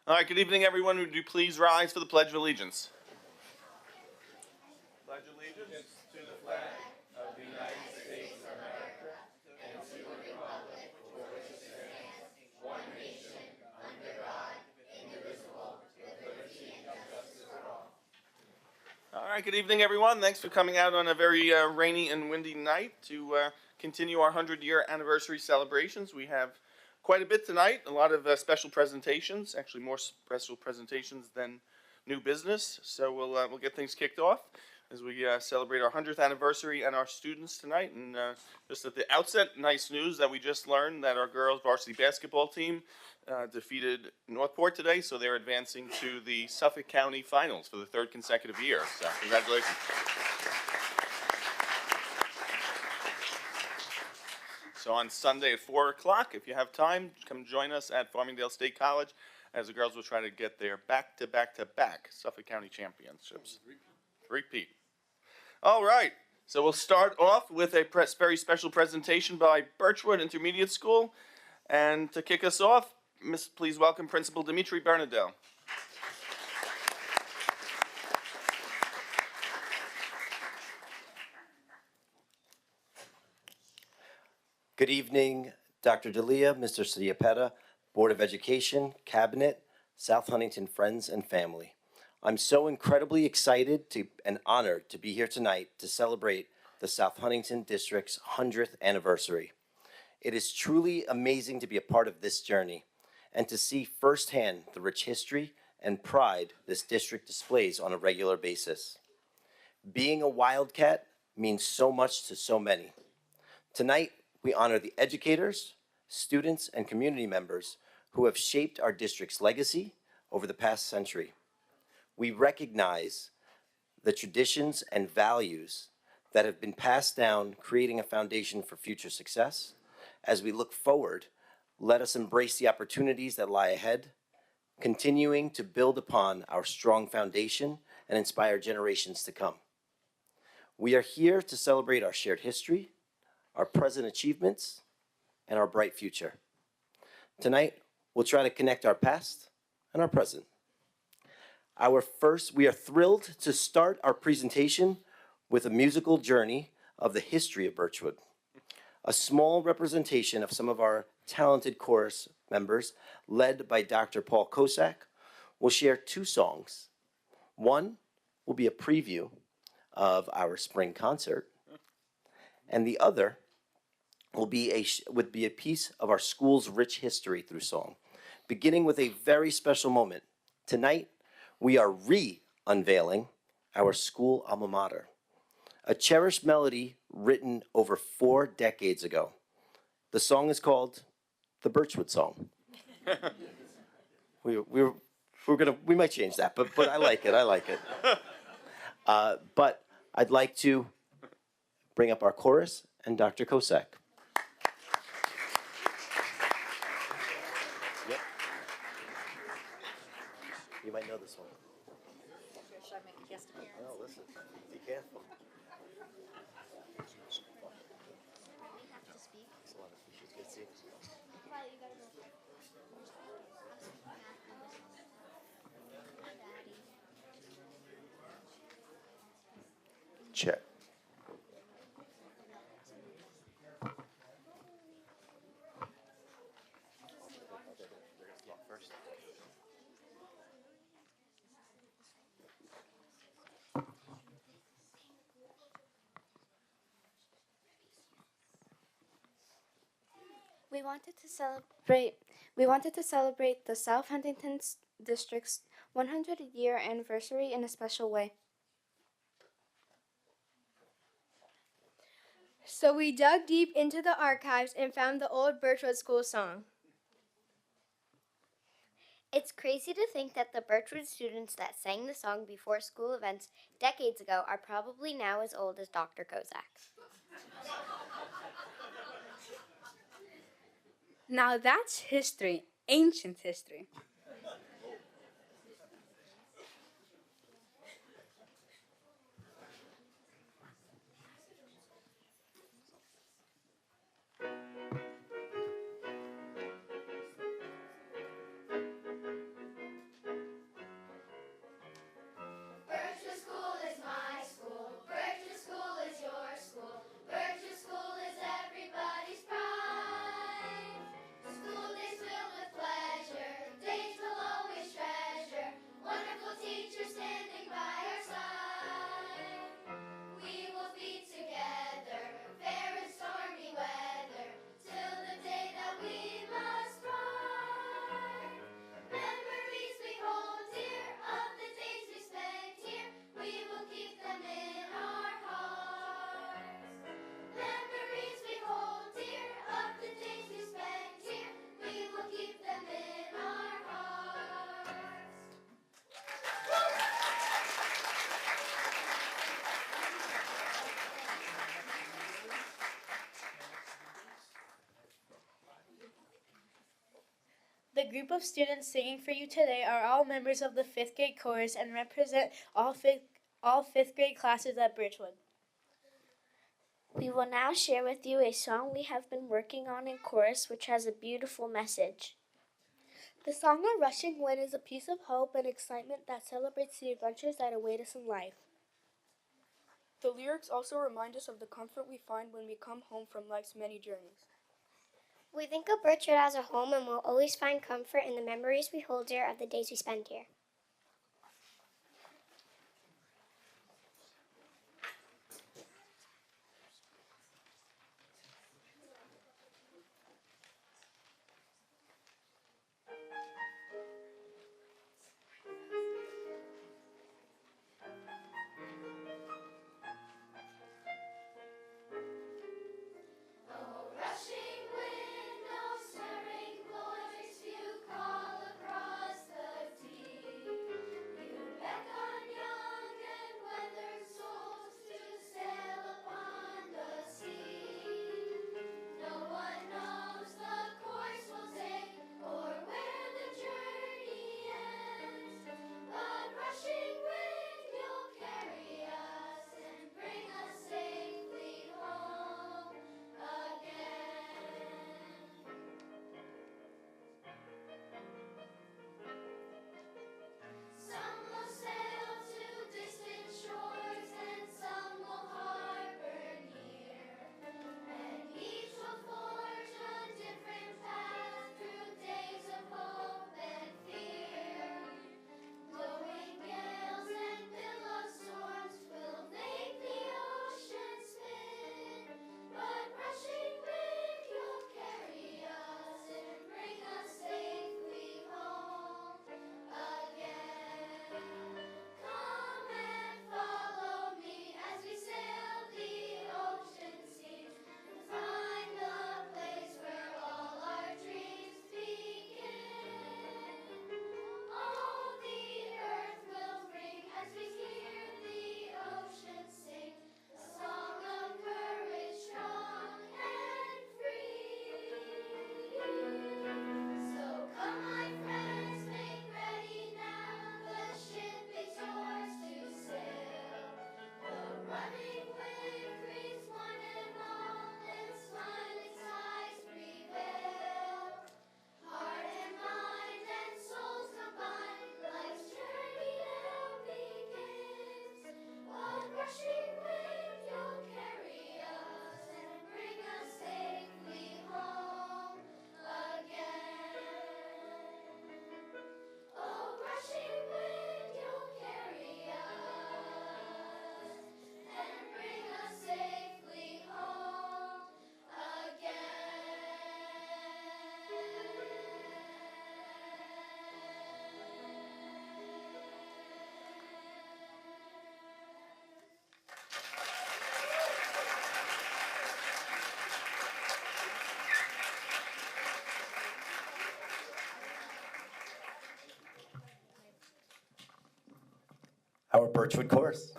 All right, good evening, everyone. Would you please rise for the Pledge of Allegiance? Pledge allegiance to the flag of the United States of America and to the republic for which it stands, one nation, under God, indivisible, with liberty and justice for all. All right, good evening, everyone. Thanks for coming out on a very rainy and windy night to continue our 100-year anniversary celebrations. We have quite a bit tonight, a lot of special presentations, actually more special presentations than new business. So we'll get things kicked off as we celebrate our 100th anniversary and our students tonight. And just at the outset, nice news that we just learned that our girls varsity basketball team defeated Northport today, so they're advancing to the Suffolk County Finals for the third consecutive year. So congratulations. So on Sunday at 4 o'clock, if you have time, come join us at Farmingdale State College as the girls will try to get their back-to-back Suffolk County championships. Repeat. All right, so we'll start off with a very special presentation by Birchwood Intermediate School. And to kick us off, please welcome Principal Dimitri Bernadelle. Good evening, Dr. D'Elia, Mr. Siapetta, Board of Education, Cabinet, South Huntington friends and family. I'm so incredibly excited and honored to be here tonight to celebrate the South Huntington District's 100th anniversary. It is truly amazing to be a part of this journey and to see firsthand the rich history and pride this district displays on a regular basis. Being a Wildcat means so much to so many. Tonight, we honor the educators, students, and community members who have shaped our district's legacy over the past century. We recognize the traditions and values that have been passed down, creating a foundation for future success. As we look forward, let us embrace the opportunities that lie ahead, continuing to build upon our strong foundation and inspire generations to come. We are here to celebrate our shared history, our present achievements, and our bright future. Tonight, we'll try to connect our past and our present. We are thrilled to start our presentation with a musical journey of the history of Birchwood. A small representation of some of our talented chorus members, led by Dr. Paul Kosak, will share two songs. One will be a preview of our spring concert, and the other would be a piece of our school's rich history through song, beginning with a very special moment. Tonight, we are re-unveiling our school alma mater, a cherished melody written over 4 decades ago. The song is called the Birchwood Song. We might change that, but I like it. But I'd like to bring up our chorus and Dr. Kosak. Yep. You might know this one. Should I make a guest appearance? No, listen. Be careful. We have to speak. There's a lot of issues. Good seeing you. Riley, you gotta go. Check. We wanted to celebrate the South Huntington District's 100-year anniversary in a special way. So we dug deep into the archives and found the old Birchwood School song. It's crazy to think that the Birchwood students that sang the song before school events decades ago are probably now as old as Dr. Kozak. Now that's history, ancient history. The group of students singing for you today are all members of the 5th grade chorus and represent all fifth grade classes at Birchwood. We will now share with you a song we have been working on in chorus, which has a beautiful message. The song A Rushing Wind is a piece of hope and excitement that celebrates the adventures that await us in life. The lyrics also remind us of the comfort we find when we come home from life's many journeys. We think of Birchwood as a home and will always find comfort in the memories we hold dear of the days we spend here. Our Birchwood Chorus.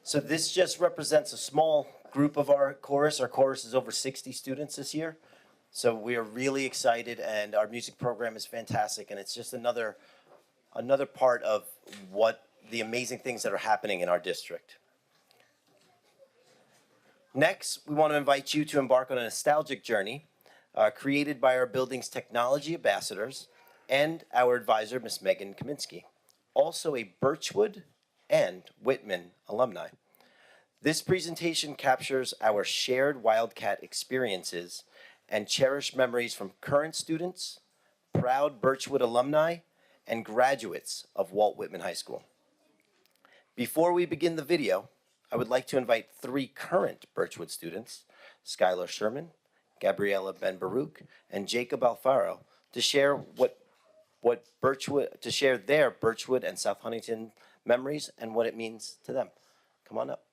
So this just represents a small group of our chorus. Our chorus is over 60 students this year. So we are really excited, and our music program is fantastic, and it's just another part of what the amazing things that are happening in our district. Next, we want to invite you to embark on a nostalgic journey created by our building's technology ambassadors and our advisor, Ms. Megan Kaminsky, also a Birchwood and Whitman alumni. This presentation captures our shared Wildcat experiences and cherished memories from current students, proud Birchwood alumni, and graduates of Walt Whitman High School. Before we begin the video, I would like to invite 3 current Birchwood students, Skylar Sherman, Gabriella Ben Baruch, and Jacob Alfaro, to share their Birchwood and South Huntington memories and what it means to them. Come on up.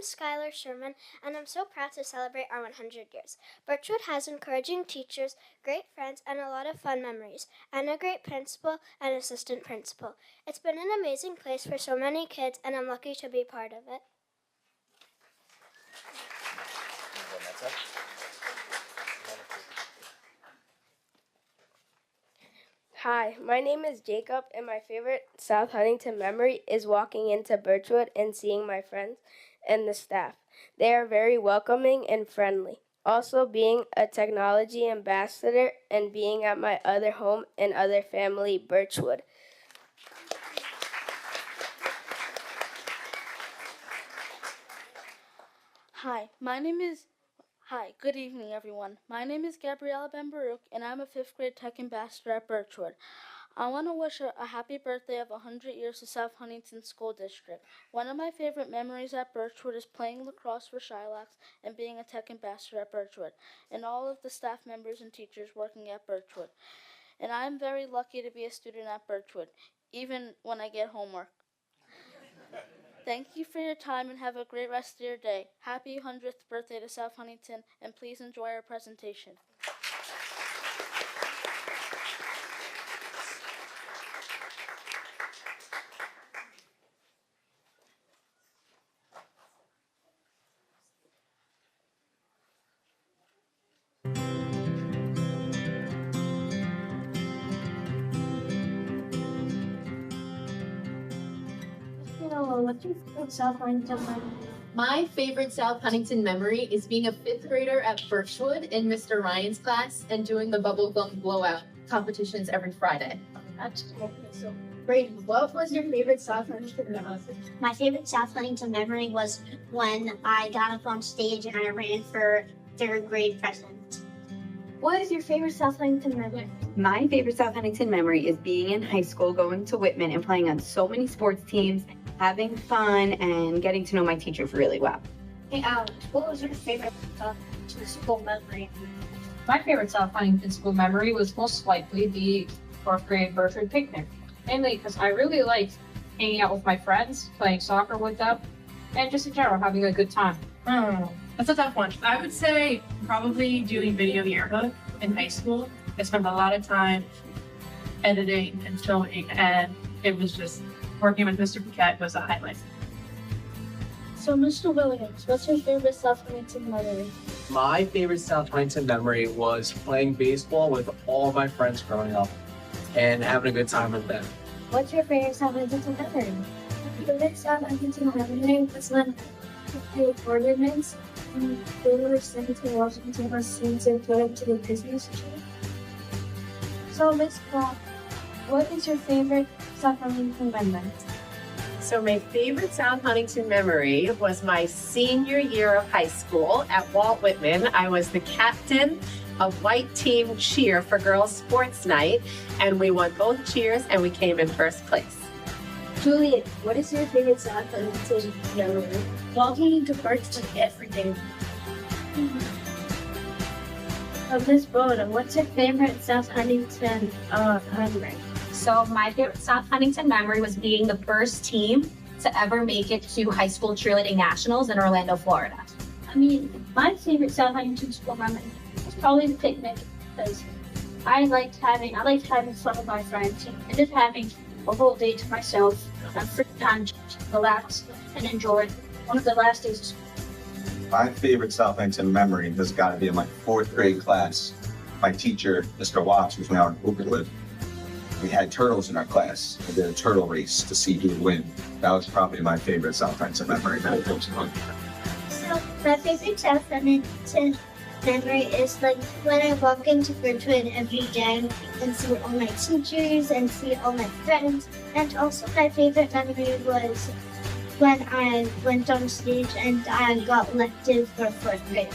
Skylar Sherman, and I'm so proud to celebrate our 100 years. Birchwood has encouraging teachers, great friends, and a lot of fun memories, and a great principal and assistant principal. It's been an amazing place for so many kids, and I'm lucky to be part of it. Hi, my name is Jacob, and my favorite South Huntington memory is walking into Birchwood and seeing my friends and the staff. They are very welcoming and friendly. Also, being a technology ambassador and being at my other home and other family, Birchwood. Hi, good evening, everyone. My name is Gabriella Ben-Baruch, and I'm a 5th grade tech ambassador at Birchwood. I want to wish a happy birthday of 100 years to South Huntington School District. One of my favorite memories at Birchwood is playing lacrosse for Shylock's and being a tech ambassador at Birchwood, and all of the staff members and teachers working at Birchwood. And I'm very lucky to be a student at Birchwood, even when I get homework. Thank you for your time and have a great rest of your day. Happy 100th birthday to South Huntington, and please enjoy our presentation. What's your favorite South Huntington memory? My favorite South Huntington memory is being a 5th grader at Birchwood in Mr. Ryan's class and doing the bubble gum blowout competitions every Friday. That's so great. What was your favorite South Huntington memory? My favorite South Huntington memory was when I got up on stage and I ran for 3rd grade president. What is your favorite South Huntington memory? My favorite South Huntington memory is being in high school, going to Whitman and playing on so many sports teams, having fun, and getting to know my teachers really well. Hey Alex, what was your favorite South Huntington school memory? My favorite South Huntington school memory was most likely the 4th grade Birchwood picnic, mainly because I really liked hanging out with my friends, playing soccer with them, and just in general having a good time. That's a tough one. I would say probably doing video yearbook in high school. I spent a lot of time editing and filming, and it was just working with Mr. Paquette was a highlight. So, Mr. Williams, what's your favorite South Huntington memory? My favorite South Huntington memory was playing baseball with all my friends growing up and having a good time with them. What's your favorite South Huntington memory? My favorite South Huntington memory was when I played ornaments and they were sent to Washington D.C. to put up to the Christmas tree. So, Miss Clark, what is your favorite South Huntington memory? So my favorite South Huntington memory was my senior year of high school at Walt Whitman. I was the captain of white team cheer for girls sports night, and we won both cheers and we came in first place. Juliet, what is your favorite South Huntington memory? Walking into parks every day. Miss Boda, what's your favorite South Huntington memory? So my favorite South Huntington memory was being the first team to ever make it to high school cheerleading nationals in Orlando, Florida. I mean, my favorite South Huntington school memory was probably the picnic because I liked having fun with my friends and just having a whole day to myself and free time to relax and enjoy one of the last days of school. My favorite South Huntington memory has got to be in my 4th grade class. My teacher, Mr. Watts, who's now in Oakwood, we had turtles in our class. We did a turtle race to see who would win. That was probably my favorite South Huntington memory. So my favorite South Huntington memory is like when I walk into Birchwood every day and see all my teachers and see all my friends. And also my favorite memory was when I went on stage and I got elected for 4th grade.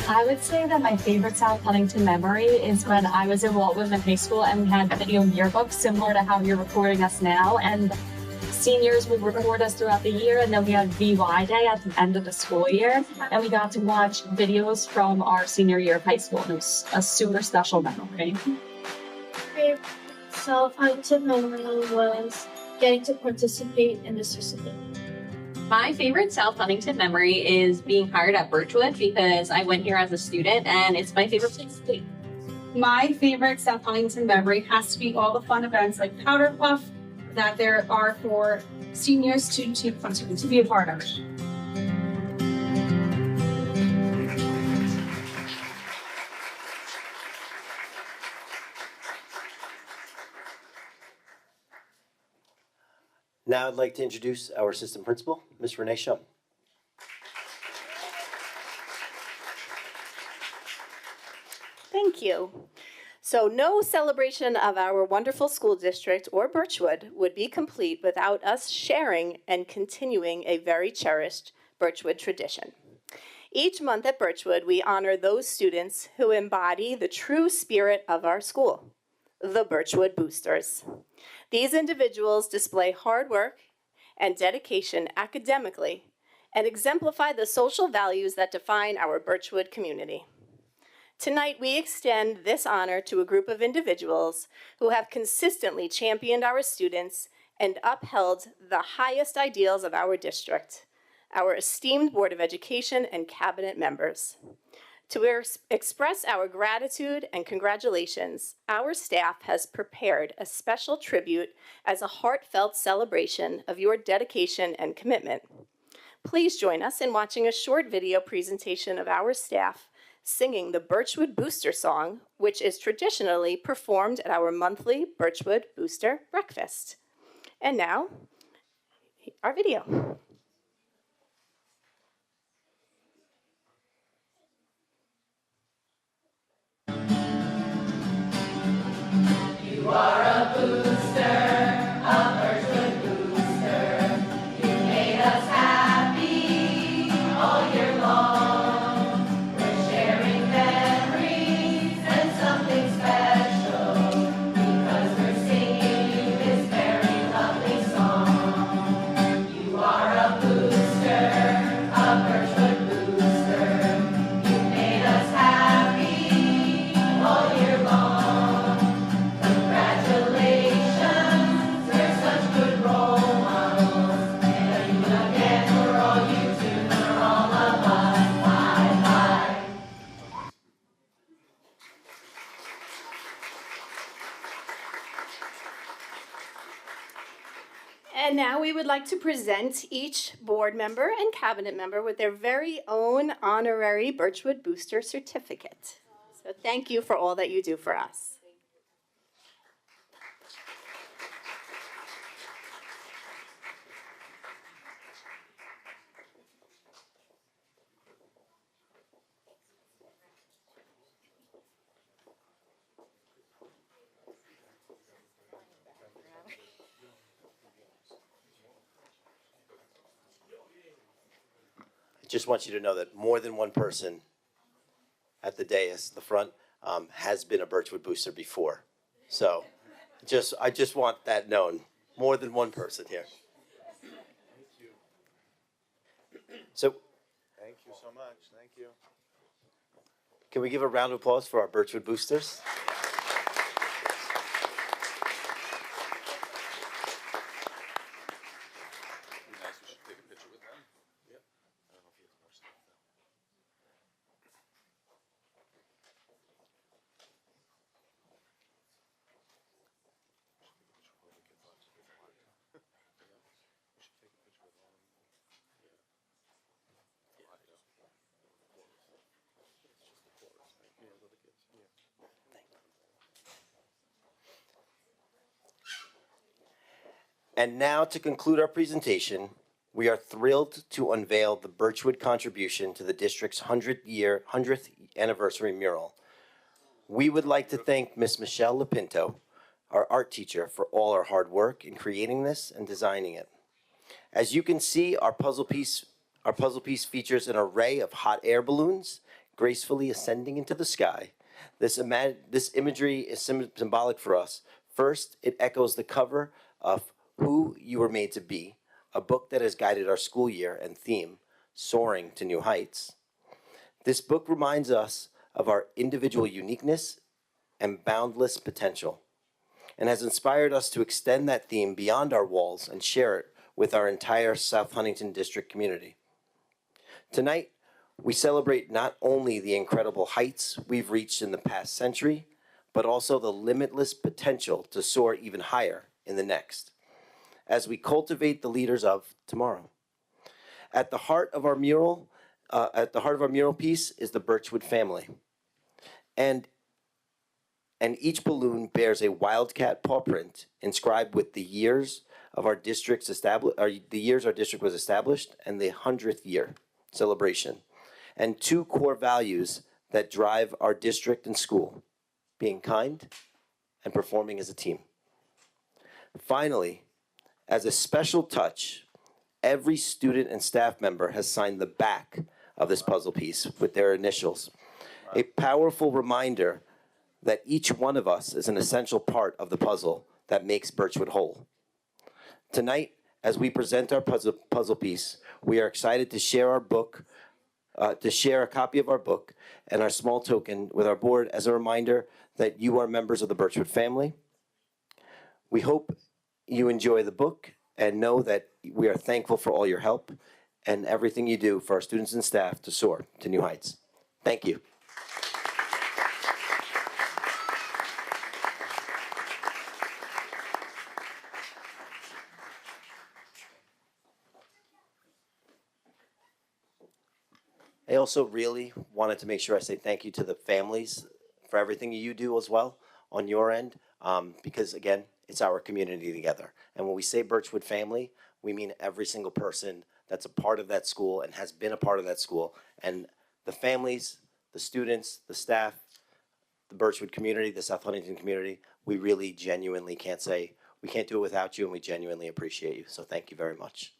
I would say that my favorite South Huntington memory is when I was in Walt Whitman High School and we had video yearbooks similar to how you're recording us now. And seniors would record us throughout the year, and then we had VY Day at the end of the school year. And we got to watch videos from our senior year of high school. And it was a super special memory. Favorite South Huntington memory was getting to participate in the certificate. My favorite South Huntington memory is being hired at Birchwood because I went here as a student and it's my favorite place to be. My favorite South Huntington memory has to be all the fun events like Powder Puff that there are for seniors to be a part of. Now I'd like to introduce our assistant principal, Ms. Renee Shum. Thank you. So no celebration of our wonderful school district or Birchwood would be complete without us sharing and continuing a very cherished Birchwood tradition. Each month at Birchwood, we honor those students who embody the true spirit of our school, the Birchwood Boosters. These individuals display hard work and dedication academically and exemplify the social values that define our Birchwood community. Tonight, we extend this honor to a group of individuals who have consistently championed our students and upheld the highest ideals of our district, our esteemed Board of Education and Cabinet members. To express our gratitude and congratulations, our staff has prepared a special tribute as a heartfelt celebration of your dedication and commitment. Please join us in watching a short video presentation of our staff singing the Birchwood Booster song, which is traditionally performed at our monthly Birchwood Booster Breakfast. And now, our video. You are a booster, a Birchwood booster. You made us happy all year long. We're sharing memories and something special because we're singing you this very lovely song. You are a booster, a Birchwood booster. You made us happy all year long. And now we would like to present each board member and cabinet member with their very own honorary Birchwood Booster certificate. So thank you for all that you do for us. I just want you to know that more than one person at the dais, the front, has been a Birchwood Booster before. So I just want that known. More than one person here. So Thank you so much. Thank you. can we give a round of applause for our Birchwood Boosters? And now, to conclude our presentation, we are thrilled to unveil the Birchwood contribution to the district's 100th anniversary mural. We would like to thank Ms. Michelle Lapinto, our art teacher, for all her hard work in creating this and designing it. As you can see, our puzzle piece features an array of hot air balloons gracefully ascending into the sky. This imagery is symbolic for us. First, it echoes the cover of Who You Were Made to Be, a book that has guided our school year and theme, Soaring to New Heights. This book reminds us of our individual uniqueness and boundless potential, and has inspired us to extend that theme beyond our walls and share it with our entire South Huntington District community. Tonight, we celebrate not only the incredible heights we've reached in the past century, but also the limitless potential to soar even higher in the next, as we cultivate the leaders of tomorrow. At the heart of our mural piece is the Birchwood family, and each balloon bears a wildcat paw print inscribed with the years of our district's the years our district was established and the 100th year celebration, and two core values that drive our district and school: being kind and performing as a team. Finally, as a special touch, every student and staff member has signed the back of this puzzle piece with their initials, a powerful reminder that each one of us is an essential part of the puzzle that makes Birchwood whole. Tonight, as we present our puzzle piece, we are excited to share our book, to share a copy of our book and our small token with our board as a reminder that you are members of the Birchwood family. We hope you enjoy the book and know that we are thankful for all your help and everything you do for our students and staff to soar to new heights. Thank you. I also really wanted to make sure I say thank you to the families for everything you do as well on your end, because again, it's our community together. And when we say Birchwood family, we mean every single person that's a part of that school and has been a part of that school. And the families, the students, the staff, the Birchwood community, the South Huntington community, we really genuinely can't say, we can't do it without you, and we genuinely appreciate you. So thank you very much.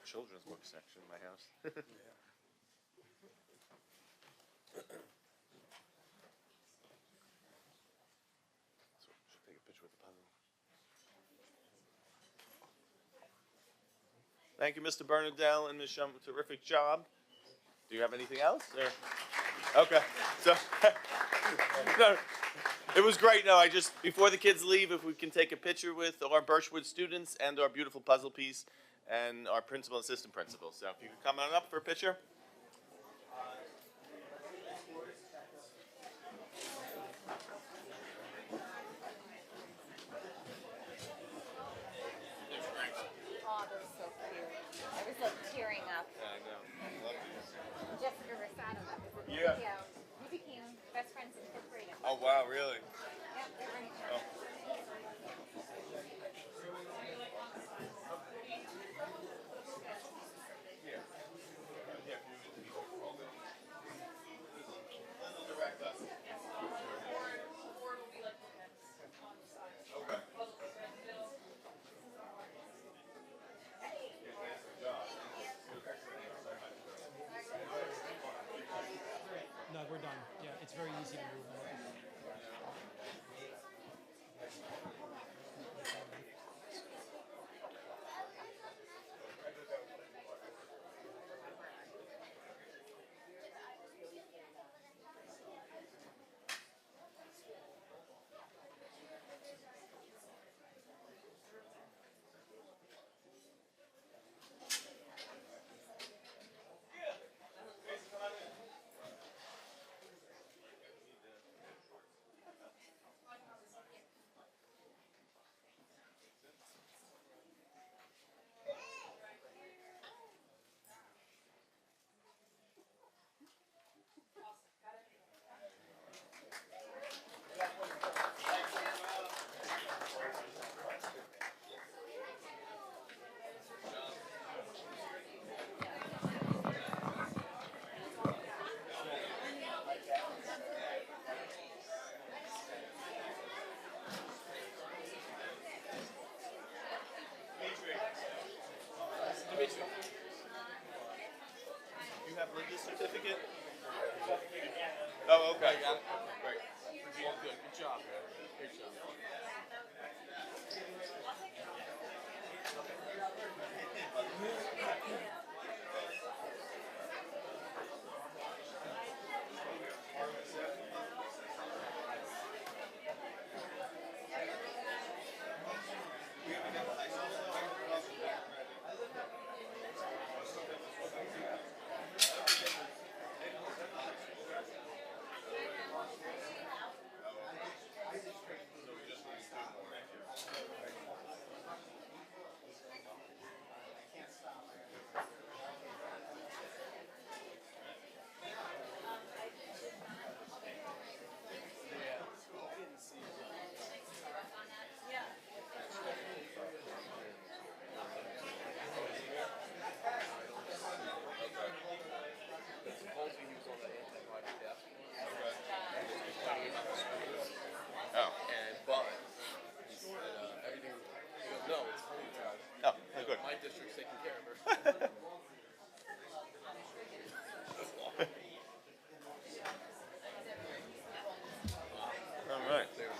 Children's book section in my house. So should take a picture with the puzzle. Thank you, Mr. Bernadelle and Ms. Shum. Terrific job. Do you have anything else? Or? Okay. So no, it was great. No, I just before the kids leave, if we can take a picture with our Birchwood students and our beautiful puzzle piece. And our principal and assistant principal. So if you could come on up for a picture. Oh, they're so cute. I was like tearing up. Yeah, I know. I love these. Jessica Rosado. Yeah. We became best friends in 5th grade. Oh wow, really? Yep, they're right here. Oh. No, we're done. Yeah, it's very easy to move. You have Linda's certificate? Oh, okay. Great. All good. Good job, man. Great job.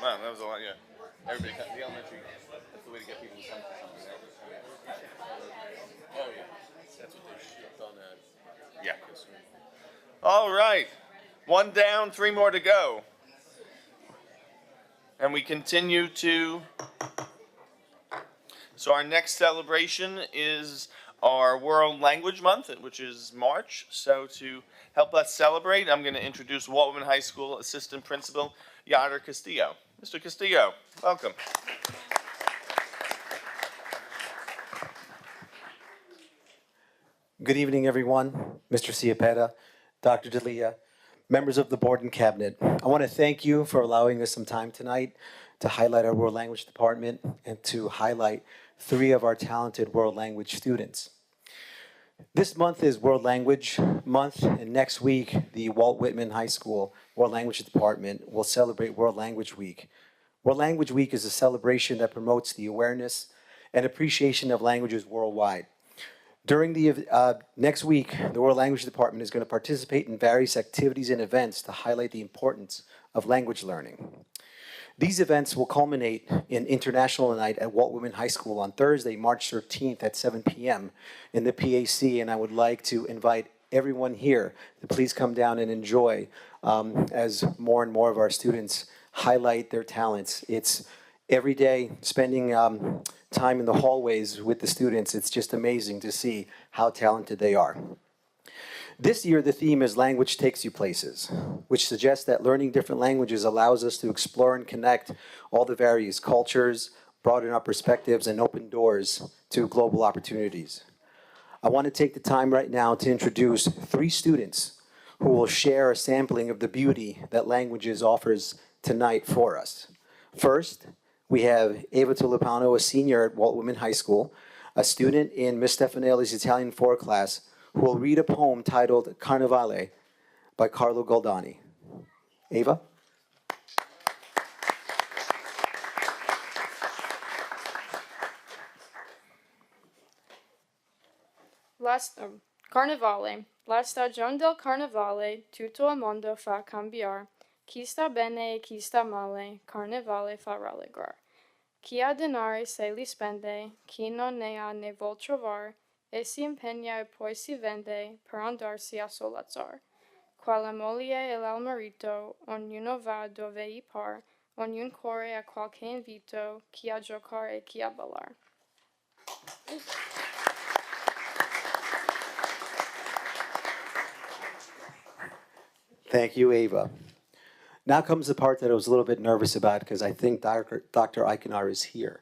Wow, that was a lot, yeah. Everybody, the elementary, that's the way to get people to come to something, right? Oh, yeah. That's what they should have done at. Yeah. All right. One down, three more to go. And we continue to. So our next celebration is our World Language Month, which is March. So to help us celebrate, I'm going to introduce Walt Whitman High School Assistant Principal Yader Castillo. Mr. Castillo, welcome. Good evening, everyone. Mr. Ciapetta, Dr. D'Elia, members of the board and cabinet. I want to thank you for allowing us some time tonight to highlight our World Language Department and to highlight 3 of our talented World Language students. This month is World Language Month, and next week, the Walt Whitman High School World Language Department will celebrate World Language Week. World Language Week is a celebration that promotes the awareness and appreciation of languages worldwide. During the next week, the World Language Department is going to participate in various activities and events to highlight the importance of language learning. These events will culminate in International Night at Walt Whitman High School on Thursday, March 13th at 7 p.m. in the PAC, and I would like to invite everyone here to please come down and enjoy as more and more of our students highlight their talents. It's every day spending time in the hallways with the students. It's just amazing to see how talented they are. This year, the theme is Language Takes You Places, which suggests that learning different languages allows us to explore and connect all the various cultures, broaden our perspectives, and open doors to global opportunities. I want to take the time right now to introduce 3 students who will share a sampling of the beauty that languages offers tonight for us. First, we have Eva Tulipano, a senior at Walt Whitman High School, a student in Miss Stefanelli's Italian 4 class, who will read a poem titled Carnevale by Carlo Goldani. Eva? Carnevale. La stagione del carnevale, tutto il mondo fa cambiare. Chi sta bene e chi sta male, carnevale fa rallegrar. Chi ha denari se li spende, chi non ne ha ne vuol trovar, e si impegna e poi si vende per andarsi a solazzar. Qua la moglie e il marito, ognuno va dove gli par, ognuno corre a qualche invito, chi a giocare e chi a ballar. Thank you, Ava. Now comes the part that I was a little bit nervous about because I think Dr. Eichenar is here.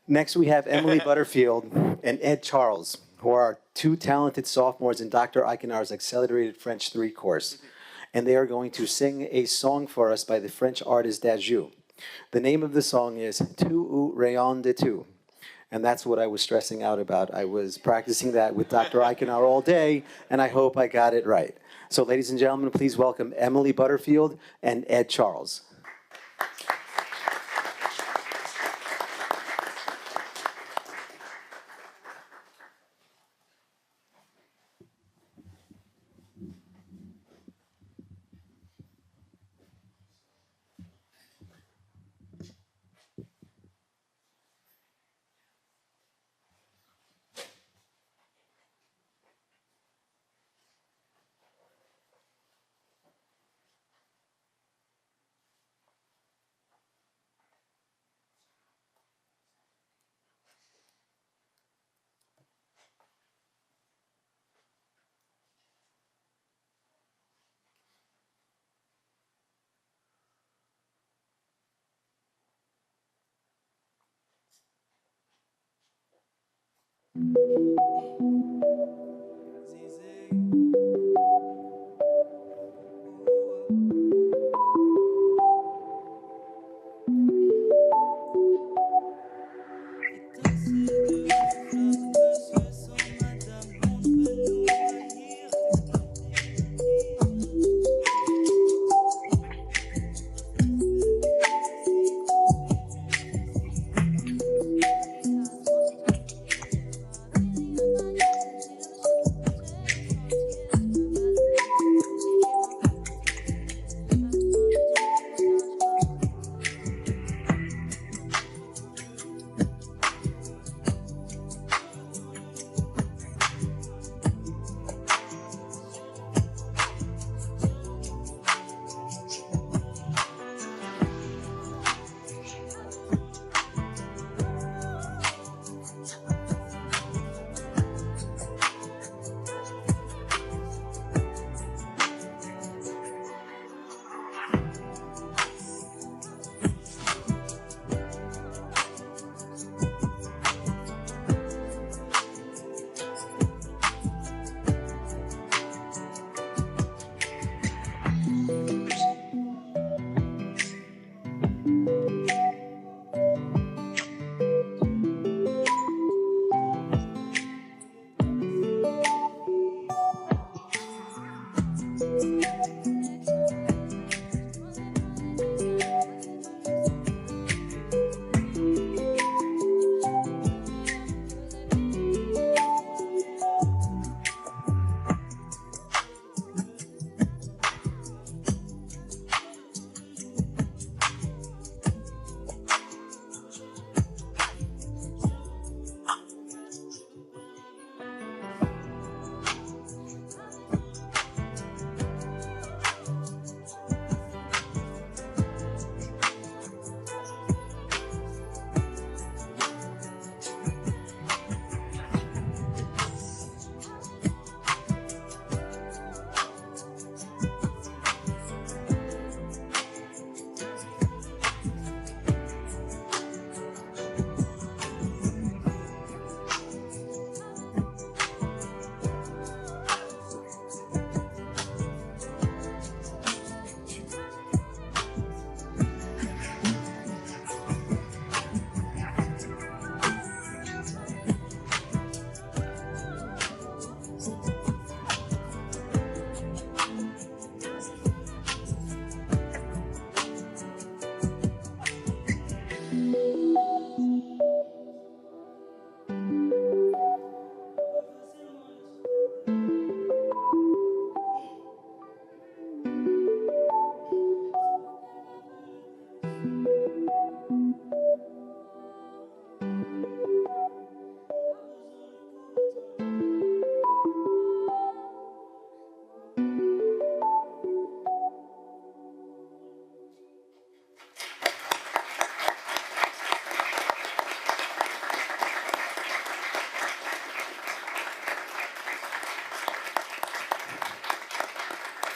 Next, we have Emily Butterfield and Ed Charles, who are 2 talented sophomores in Dr. Eichenar's Accelerated French 3 course. And they are going to sing a song for us by the French artist Dajou. The name of the song is Tu ou rayon de tu. And that's what I was stressing out about. I was practicing that with Dr. Eichenar all day, and I hope I got it right. So ladies and gentlemen, please welcome Emily Butterfield and Ed Charles.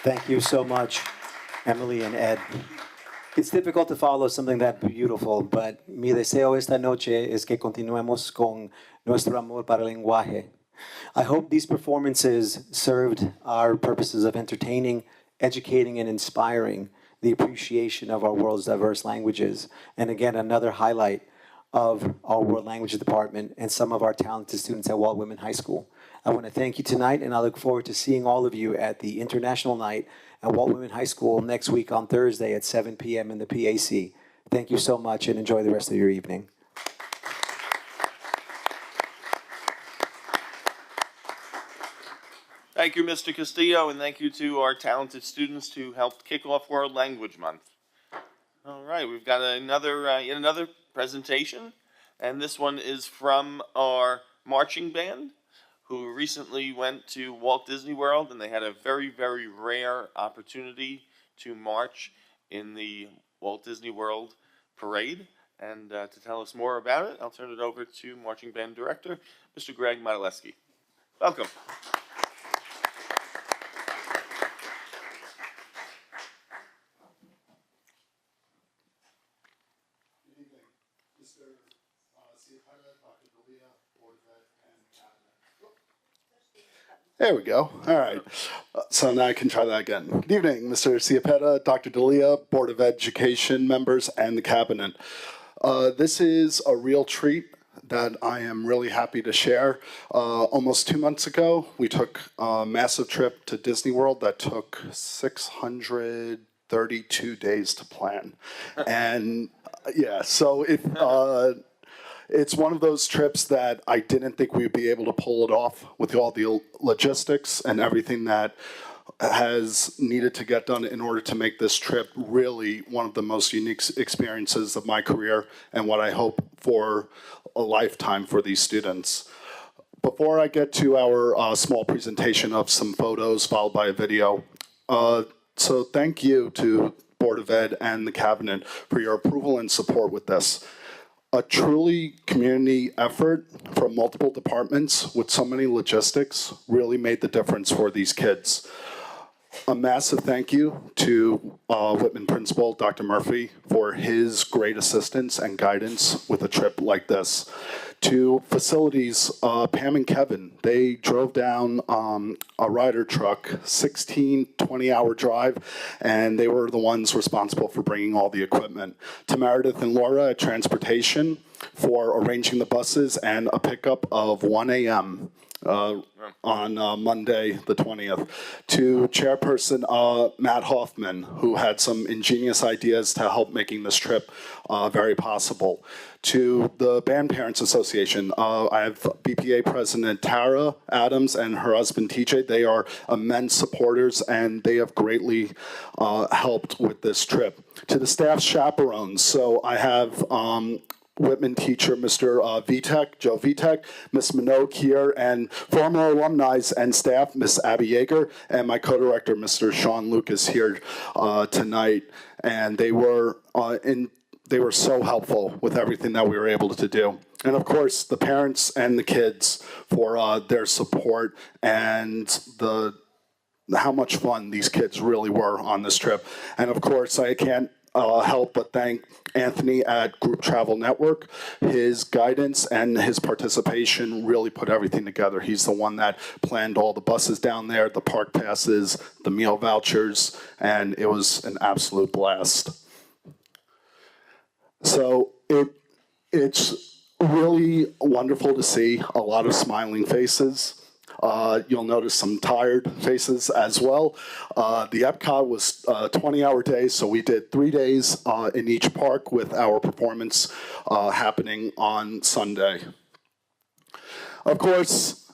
Thank you so much, Emily and Ed. It's difficult to follow something that beautiful, but mi deseo esta noche es que continuemos con nuestro amor para el lenguaje. I hope these performances served our purposes of entertaining, educating, and inspiring the appreciation of our world's diverse languages. And again, another highlight of our World Languages Department and some of our talented students at Walt Whitman High School. I want to thank you tonight, and I look forward to seeing all of you at the International Night at Walt Whitman High School next week on Thursday at 7 p.m. in the PAC. Thank you so much, and enjoy the rest of your evening. Thank you, Mr. Castillo, and thank you to our talented students who helped kick off World Language Month. All right, we've got yet another presentation, and this one is from our marching band, who recently went to Walt Disney World, and they had a very, very rare opportunity to march in the Walt Disney World parade. And to tell us more about it, I'll turn it over to Marching Band Director, Mr. Greg Modeleski. Welcome. There we go. All right. So now I can try that again. Good evening, Mr. Ciapetta, Dr. D'Elia, Board of Education members, and the Cabinet. This is a real treat that I am really happy to share. Almost 2 months ago, we took a massive trip to Disney World that took 632 days to plan. And yeah, so it's one of those trips that I didn't think we'd be able to pull it off with all the logistics and everything that has needed to get done in order to make this trip really one of the most unique experiences of my career and what I hope for a lifetime for these students. Before I get to our small presentation of some photos followed by a video, so thank you to Board of Ed and the Cabinet for your approval and support with this. A truly community effort from multiple departments with so many logistics really made the difference for these kids. A massive thank you to Whitman Principal, Dr. Murphy, for his great assistance and guidance with a trip like this. To facilities, Pam and Kevin, they drove down a Ryder truck, 20-hour drive, and they were the ones responsible for bringing all the equipment. To Meredith and Laura at Transportation for arranging the buses and a pickup of 1 a.m. On Monday, the 20th. To Chairperson Matt Hoffman, who had some ingenious ideas to help making this trip very possible. To the Band Parents Association, I have BPA President Tara Adams and her husband TJ. They are immense supporters and they have greatly helped with this trip. To the staff chaperones, so I have Whitman teacher, Mr. Vitek, Joe Vitek, Ms. Minogue here, and former alumni and staff, Ms. Abby Yeager, and my co-director, Mr. Sean Lucas here tonight. And they were so helpful with everything that we were able to do. And of course, the parents and the kids for their support and how much fun these kids really were on this trip. And of course, I can't help but thank Anthony at Group Travel Network. His guidance and his participation really put everything together. He's the one that planned all the buses down there, the park passes, the meal vouchers, and it was an absolute blast. So it's really wonderful to see a lot of smiling faces. You'll notice some tired faces as well. The Epcot was a 20-hour day, so we did 3 days in each park with our performance happening on Sunday. Of course,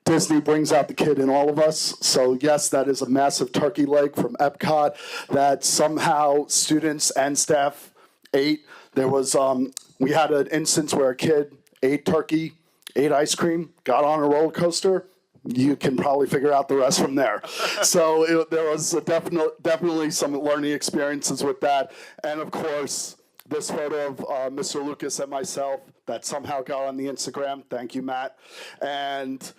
Disney brings out the kid in all of us. So yes, that is a massive turkey leg from Epcot that somehow students and staff ate. There was, we had an instance where a kid ate turkey, ate ice cream, got on a roller coaster. You can probably figure out the rest from there. So there was definitely some learning experiences with that. And of course, this photo of Mr. Lucas and myself that somehow got on the Instagram. Thank you, Matt. And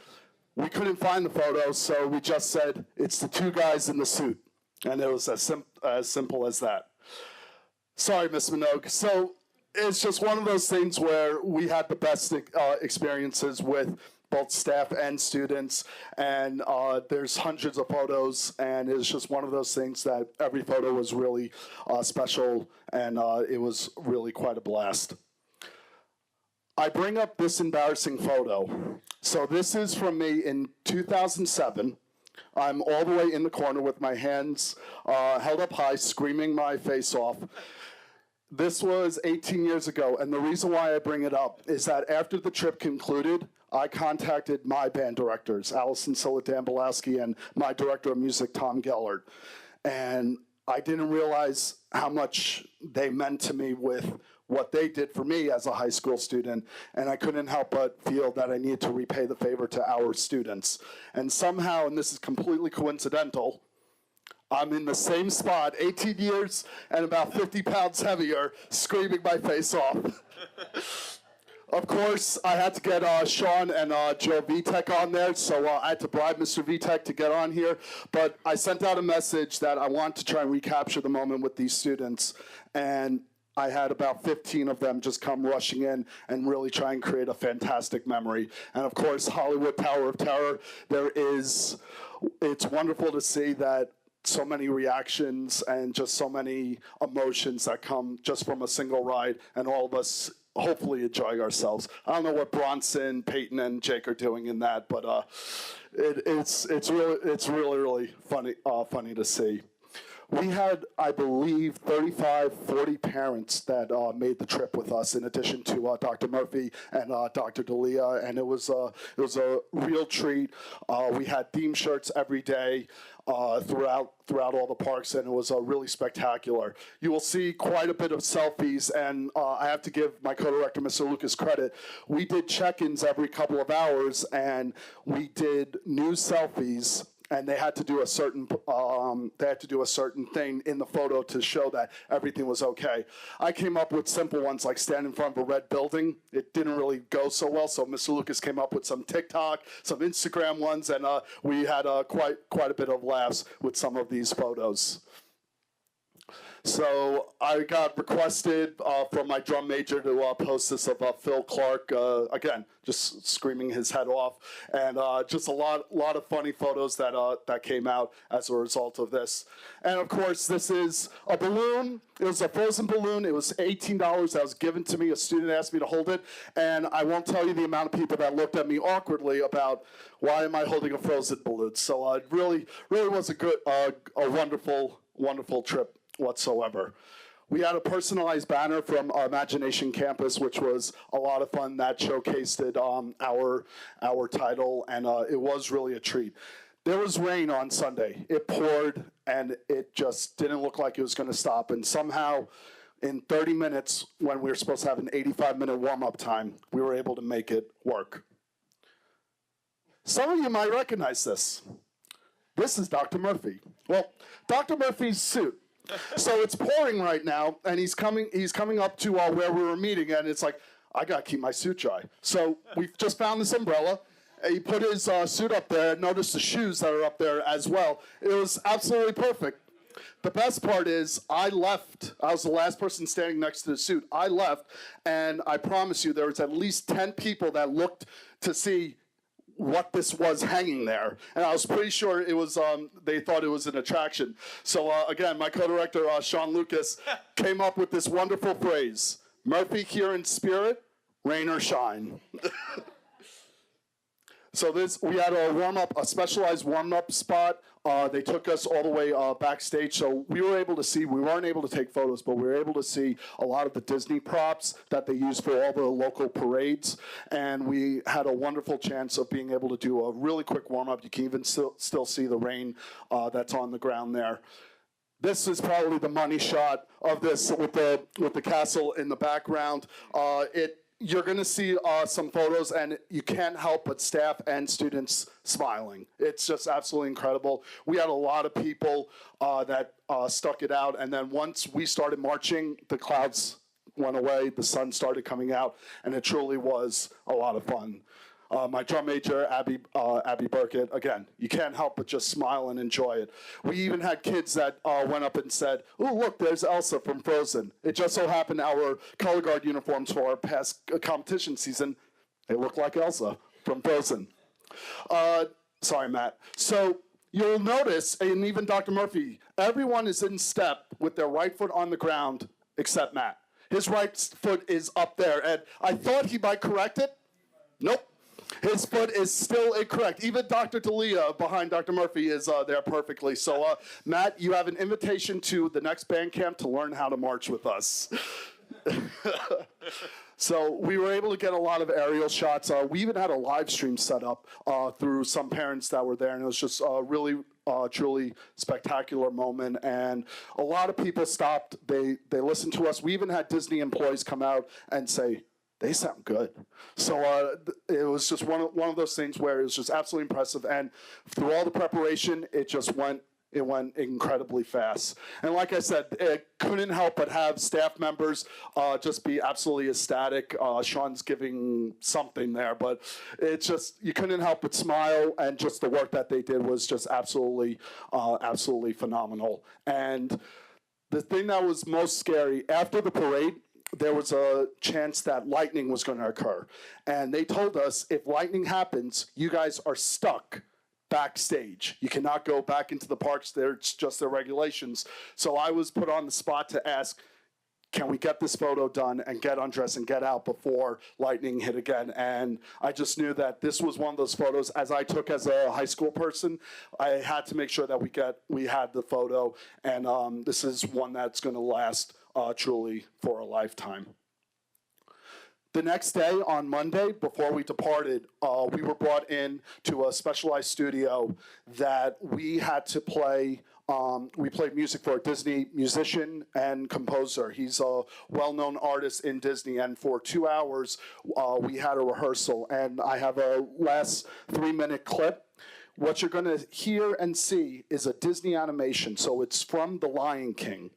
we couldn't find the photo, so we just said, it's the two guys in the suit. And it was as simple as that. Sorry, Ms. Minogue. So it's just one of those things where we had the best experiences with both staff and students, and there's hundreds of photos, and it's just one of those things that every photo was really special, and it was really quite a blast. I bring up this embarrassing photo. So this is from me in 2007. I'm all the way in the corner with my hands held up high, screaming my face off. This was 18 years ago, and the reason why I bring it up is that after the trip concluded, I contacted my band directors, Allison Silla-Dambolowski, and my director of music, Tom Gellert. And I didn't realize how much they meant to me with what they did for me as a high school student, and I couldn't help but feel that I needed to repay the favor to our students. And somehow, and this is completely coincidental, I'm in the same spot, 18 years and about 50 pounds heavier, screaming my face off. Of course, I had to get Sean and Joe Vitek on there, so I had to bribe Mr. Vitek to get on here. But I sent out a message that I want to try and recapture the moment with these students. And I had about 15 of them just come rushing in and really try and create a fantastic memory. And of course, Hollywood Tower of Terror, it's wonderful to see that so many reactions and just so many emotions that come just from a single ride, and all of us hopefully enjoy ourselves. I don't know what Bronson, Peyton, and Jake are doing in that, but it's really funny to see. We had, I believe, 35, 40 parents that made the trip with us, in addition to Dr. Murphy and Dr. D'Elia, and it was a real treat. We had theme shirts every day throughout all the parks, and it was really spectacular. You will see quite a bit of selfies, and I have to give my co-director, Mr. Lucas, credit. We did check-ins every couple of hours, and we did news selfies. And they had to do a certain thing in the photo to show that everything was okay. I came up with simple ones like stand in front of a red building. It didn't really go so well, so Mr. Lucas came up with some TikTok, some Instagram ones, and we had quite a bit of laughs with some of these photos. So I got requested from my drum major to post this of Phil Clark, again, just screaming his head off, and just a lot of funny photos that came out as a result of this. And of course, this is a balloon. It was a frozen balloon. It was $18 that was given to me. A student asked me to hold it, and I won't tell you the amount of people that looked at me awkwardly about why am I holding a frozen balloon. So it really was a wonderful trip whatsoever. We had a personalized banner from our Imagination Campus, which was a lot of fun. That showcased our title, and it was really a treat. There was rain on Sunday. It poured, and it just didn't look like it was going to stop. And somehow, in 30 minutes, when we were supposed to have an 85-minute warm-up time, we were able to make it work. Some of you might recognize this. This is Dr. Murphy. Well, Dr. Murphy's suit. So it's pouring right now, and he's coming up to where we were meeting, and it's like, I gotta keep my suit dry. So we've just found this umbrella. He put his suit up there. Notice the shoes that are up there as well. It was absolutely perfect. The best part is I left. I was the last person standing next to the suit. I left, and I promise you there was at least 10 people that looked to see what this was hanging there. And I was pretty sure it was, they thought it was an attraction. So again, my co-director, Sean Lucas, came up with this wonderful phrase, Murphy here in spirit, rain or shine. So we had a specialized warm-up spot. They took us all the way backstage, so we were able to see, we weren't able to take photos, but we were able to see a lot of the Disney props that they use for all the local parades, and we had a wonderful chance of being able to do a really quick warm-up. You can even still see the rain that's on the ground there. This is probably the money shot of this with the castle in the background. You're going to see some photos, and you can't help but staff and students smiling. It's just absolutely incredible. We had a lot of people that stuck it out, and then once we started marching, the clouds went away, the sun started coming out, and it truly was a lot of fun. My drum major, Abby Burkett, again, you can't help but just smile and enjoy it. We even had kids that went up and said, oh, look, there's Elsa from Frozen. It just so happened our color guard uniforms for our past competition season, they look like Elsa from Frozen. Sorry, Matt. So you'll notice, and even Dr. Murphy, everyone is in step with their right foot on the ground except Matt. His right foot is up there, and I thought he might correct it. Nope. His foot is still incorrect. Even Dr. D'Elia behind Dr. Murphy is there perfectly. So, Matt, you have an invitation to the next band camp to learn how to march with us. So we were able to get a lot of aerial shots. We even had a live stream set up through some parents that were there, and it was just a really truly spectacular moment. And a lot of people stopped. They listened to us. We even had Disney employees come out and say, they sound good. So it was just one of those things where it was just absolutely impressive. And through all the preparation, it went incredibly fast. And like I said, it couldn't help but have staff members just be absolutely ecstatic. Sean's giving something there, but it's just, you couldn't help but smile, and just the work that they did was just absolutely phenomenal. And The thing that was most scary, after the parade, there was a chance that lightning was going to occur. And they told us, if lightning happens, you guys are stuck backstage. You cannot go back into the parks there. It's just the regulations. So I was put on the spot to ask, can we get this photo done and get undressed and get out before lightning hit again? And I just knew that this was one of those photos, as I took as a high school person, I had to make sure that we had the photo. And this is one that's going to last truly for a lifetime. The next day, on Monday, before we departed, we were brought in to a specialized studio that we had to play. We played music for a Disney musician and composer. He's a well-known artist in Disney, and for 2 hours, we had a rehearsal. And I have a last 3-minute clip. What you're gonna hear and see is a Disney animation, so it's from The Lion King.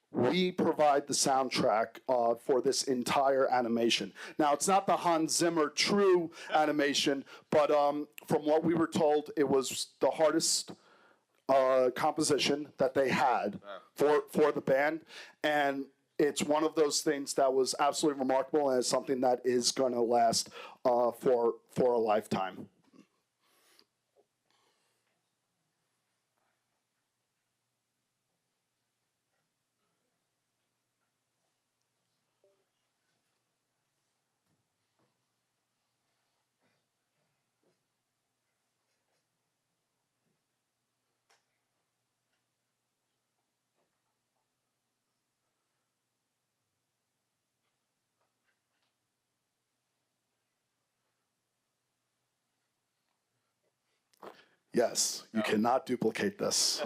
We provide the soundtrack for this entire animation. Now, it's not the Hans Zimmer true animation, but from what we were told, it was the hardest composition that they had for the band. And it's one of those things that was absolutely remarkable, and it's something that is going to last for a lifetime. Yes, you cannot duplicate this.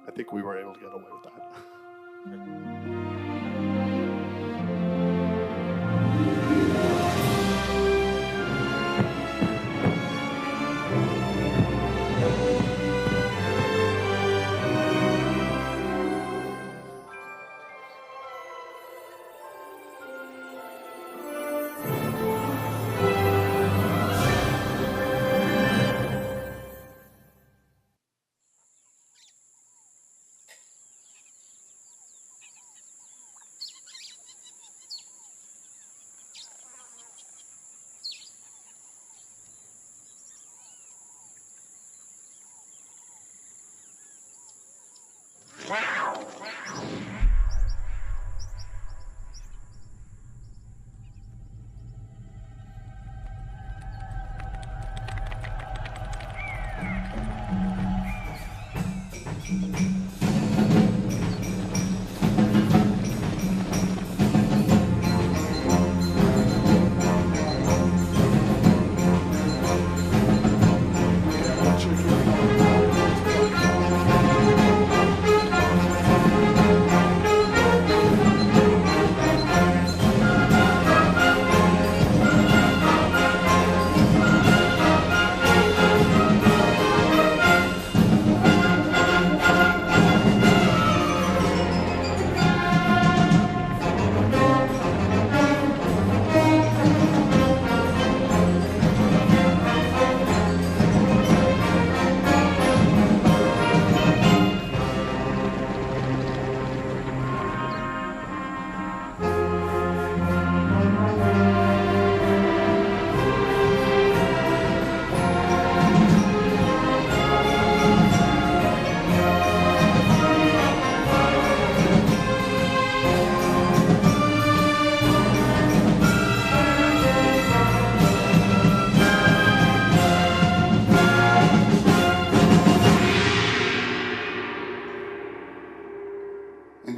I think we were able to get away with that.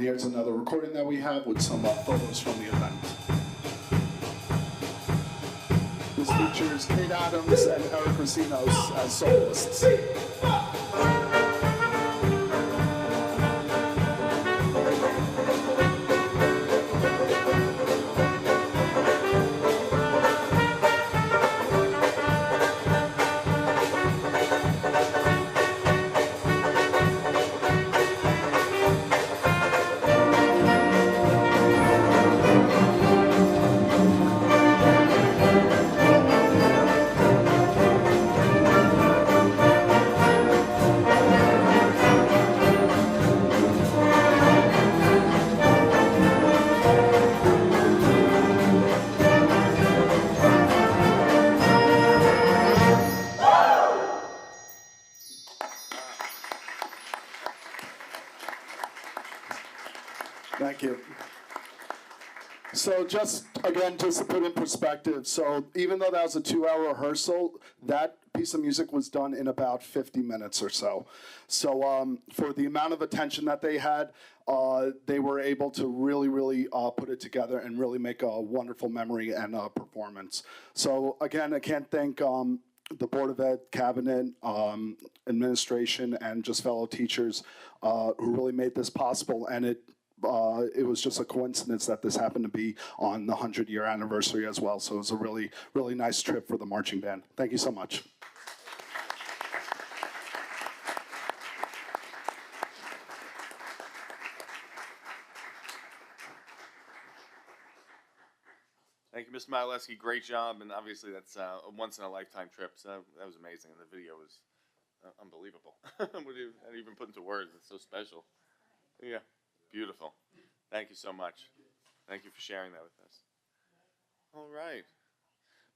And here's another recording that we have with some photos from the event. This features Kate Adams and Eric Racinos as soloists. So just, again, just to put in perspective, so even though that was a 2-hour rehearsal, that piece of music was done in about 50 minutes or so. So for the amount of attention that they had, they were able to really put it together and really make a wonderful memory and performance. So again, I can't thank the Board of Ed, Cabinet, administration, and just fellow teachers who really made this possible. And it was just a coincidence that this happened to be on the 100-year anniversary as well. So it was a really nice trip for the marching band. Thank you so much. Thank you, Mr. Mileski. Great job, and obviously that's a once-in-a-lifetime trip. So that was amazing, and the video was unbelievable. What do you even put into words? It's so special. Yeah, beautiful. Thank you so much. Thank you for sharing that with us. All right,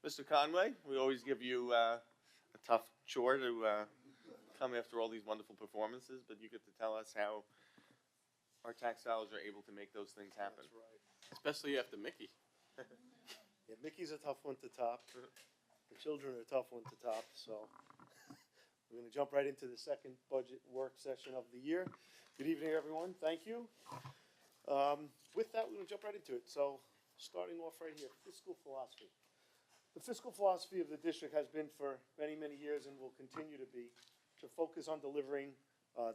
Mr. Conway, we always give you a tough chore to come after all these wonderful performances, but you get to tell us how our tax dollars are able to make those things happen. That's right. Especially after Mickey. Yeah, Mickey's a tough one to top. The children are a tough one to top. So we're going to jump right into the second budget work session of the year. Good evening, everyone. Thank you. With that, we're going to jump right into it. So starting off right here, fiscal philosophy. The fiscal philosophy of the district has been for many years and will continue to be to focus on delivering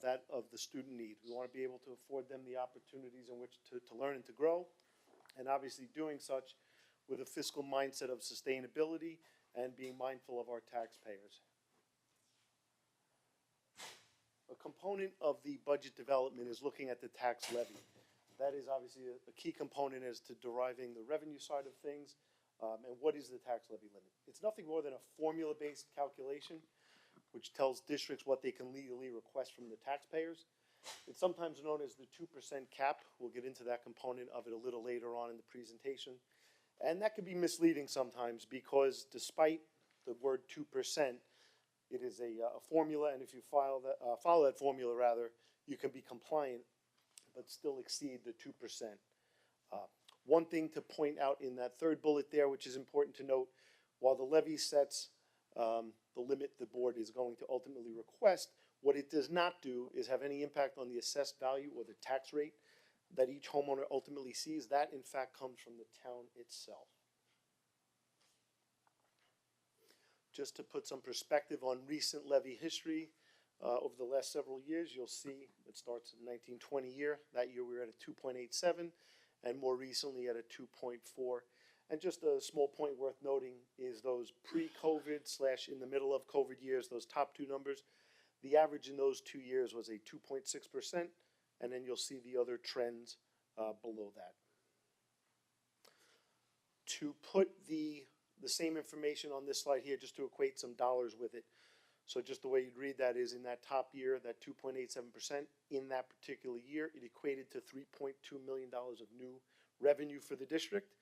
that of the student need. We want to be able to afford them the opportunities in which to learn and to grow, and obviously doing such with a fiscal mindset of sustainability and being mindful of our taxpayers. A component of the budget development is looking at the tax levy. That is obviously a key component as to deriving the revenue side of things. And what is the tax levy limit? It's nothing more than a formula-based calculation which tells districts what they can legally request from the taxpayers. It's sometimes known as the 2% cap. We'll get into that component of it a little later on in the presentation. And that can be misleading sometimes because despite the word 2%, it is a formula, and if you follow that formula, you can be compliant but still exceed the 2%. One thing to point out in that third bullet there, which is important to note, while the levy sets the limit the board is going to ultimately request, what it does not do is have any impact on the assessed value or the tax rate that each homeowner ultimately sees. That, in fact, comes from the town itself. Just to put some perspective on recent levy history, over the last several years, you'll see it starts in 1920 year. That year we were at a 2.87, and more recently at a 2.4. And just a small point worth noting is those pre-COVID / in the middle of COVID years, those top two numbers, the average in those 2 years was a 2.6%, and then you'll see the other trends below that. To put the same information on this slide here, just to equate some dollars with it. So just the way you'd read that is in that top year, that 2.87%, in that particular year, it equated to $3.2 million of new revenue for the district.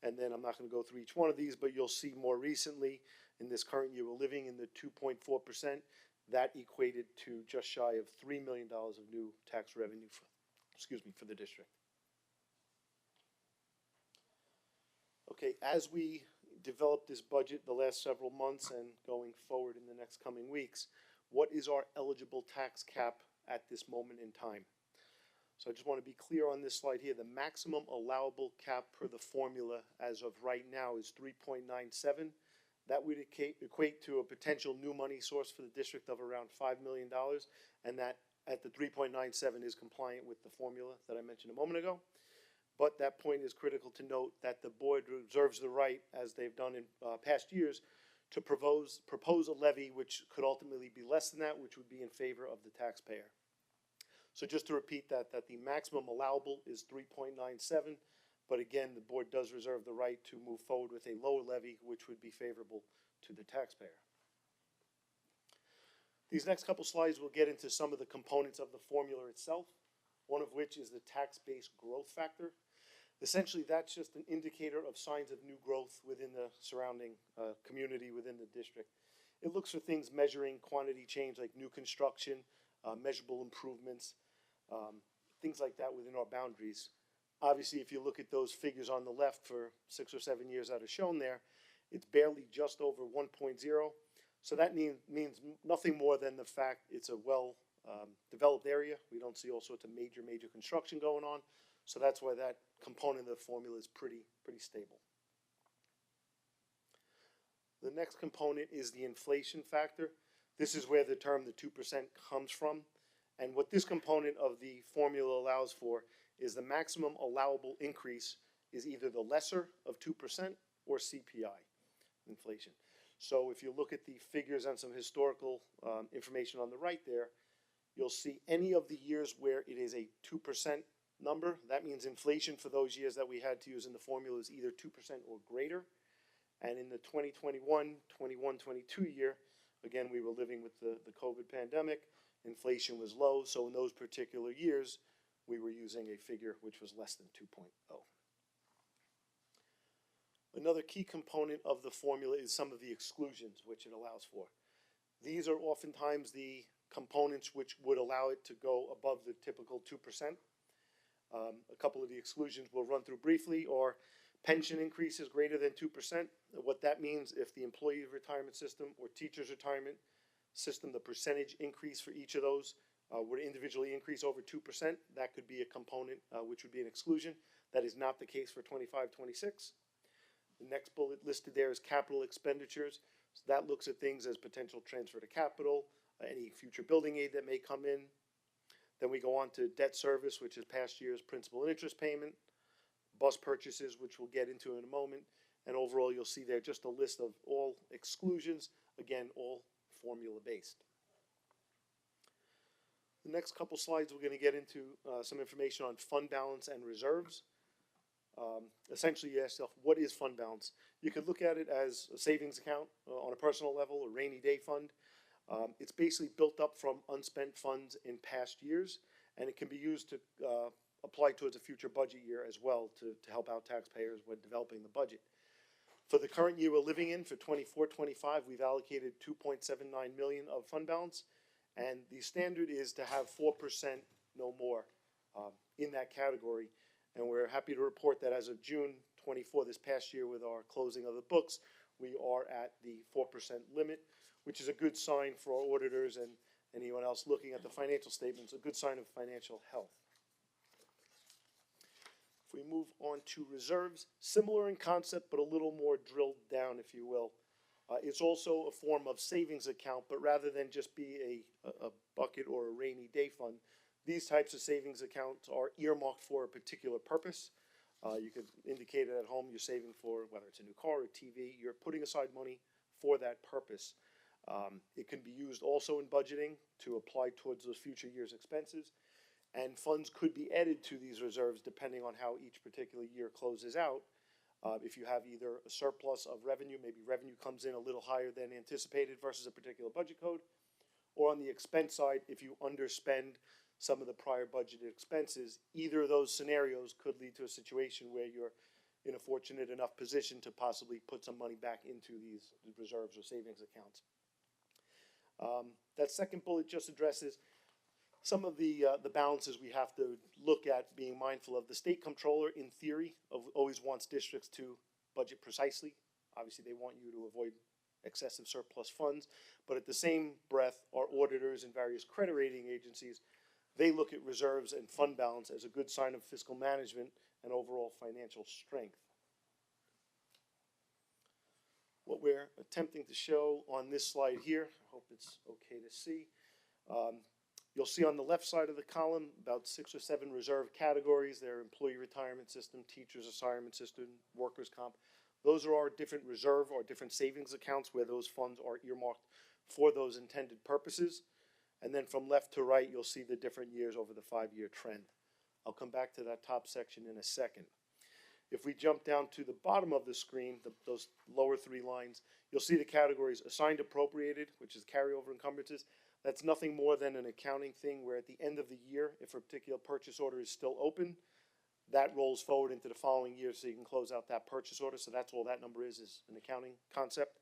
And then I'm not going to go through each one of these, but you'll see more recently, in this current year, we're living in the 2.4%. That equated to just shy of $3 million of new tax revenue for the district. Okay, as we develop this budget the last several months and going forward in the next coming weeks, what is our eligible tax cap at this moment in time? So I just want to be clear on this slide here. The maximum allowable cap per the formula as of right now is 3.97. That would equate to a potential new money source for the district of around $5 million, and that at the 3.97 is compliant with the formula that I mentioned a moment ago. But that point is critical to note that the board reserves the right, as they've done in past years, to propose a levy which could ultimately be less than that, which would be in favor of the taxpayer. So just to repeat that the maximum allowable is 3.97, but again, the board does reserve the right to move forward with a lower levy, which would be favorable to the taxpayer. These next couple slides will get into some of the components of the formula itself, one of which is the tax-based growth factor. Essentially, that's just an indicator of signs of new growth within the surrounding community within the district. It looks for things measuring quantity change like new construction, measurable improvements, things like that within our boundaries. Obviously, if you look at those figures on the left for 6 or 7 years that are shown there, it's barely just over 1.0. So that means nothing more than the fact it's a well developed area. We don't see all sorts of major construction going on. So that's why that component of the formula is pretty stable. The next component is the inflation factor. This is where the term the 2% comes from. And what this component of the formula allows for is the maximum allowable increase is either the lesser of 2% or CPI inflation. So if you look at the figures and some historical information on the right there, you'll see any of the years where it is a 2% number. That means inflation for those years that we had to use in the formula is either 2% or greater. And in the 21-22 year, again, we were living with the COVID pandemic. Inflation was low, so in those particular years, we were using a figure which was less than 2.0. Another key component of the formula is some of the exclusions which it allows for. These are oftentimes the components which would allow it to go above the typical 2%. A couple of the exclusions we'll run through briefly are pension increases greater than 2%. What that means, if the employee retirement system or teacher's retirement system, the percentage increase for each of those would individually increase over 2%, that could be a component which would be an exclusion. That is not the case for 25-26. The next bullet listed there is capital expenditures. So that looks at things as potential transfer to capital, any future building aid that may come in. Then we go on to debt service, which is past year's principal and interest payment, bus purchases, which we'll get into in a moment. And overall, you'll see there just a list of all exclusions, again, all formula-based. The next couple slides, we're going to get into some information on fund balance and reserves. Essentially, you ask yourself, what is fund balance? You could look at it as a savings account on a personal level, a rainy day fund. It's basically built up from unspent funds in past years, and it can be used to apply towards a future budget year as well to help out taxpayers when developing the budget. For the current year we're living in, for 24-25, we've allocated $2.79 million of fund balance, and the standard is to have 4% no more in that category. And we're happy to report that as of June 24 this past year, with our closing of the books, we are at the 4% limit, which is a good sign for our auditors and anyone else looking at the financial statements, a good sign of financial health. If we move on to reserves, similar in concept, but a little more drilled down, if you will. It's also a form of savings account, but rather than just be a bucket or a rainy day fund, these types of savings accounts are earmarked for a particular purpose. You could indicate it at home, you're saving for whether it's a new car or TV, you're putting aside money for that purpose. It can be used also in budgeting to apply towards those future year's expenses. And funds could be added to these reserves depending on how each particular year closes out. If you have either a surplus of revenue, maybe revenue comes in a little higher than anticipated versus a particular budget code, or on the expense side, if you underspend some of the prior budgeted expenses, either of those scenarios could lead to a situation where you're in a fortunate enough position to possibly put some money back into these reserves or savings accounts. That second bullet just addresses some of the balances we have to look at, being mindful of. The state comptroller, in theory, always wants districts to budget precisely. Obviously, they want you to avoid excessive surplus funds, but at the same breath, our auditors and various credit rating agencies, they look at reserves and fund balance as a good sign of fiscal management and overall financial strength. What we're attempting to show on this slide here, I hope it's okay to see. You'll see on the left side of the column about 6 or 7 reserve categories. They're employee retirement system, teachers assignment system, workers' comp. Those are our different reserve or different savings accounts where those funds are earmarked for those intended purposes. And then from left to right, you'll see the different years over the 5-year trend. I'll come back to that top section in a second. If we jump down to the bottom of the screen, those lower 3 lines, you'll see the categories assigned appropriated, which is carryover encumbrances. That's nothing more than an accounting thing where at the end of the year, if a particular purchase order is still open, that rolls forward into the following year so you can close out that purchase order. So that's all that number is an accounting concept.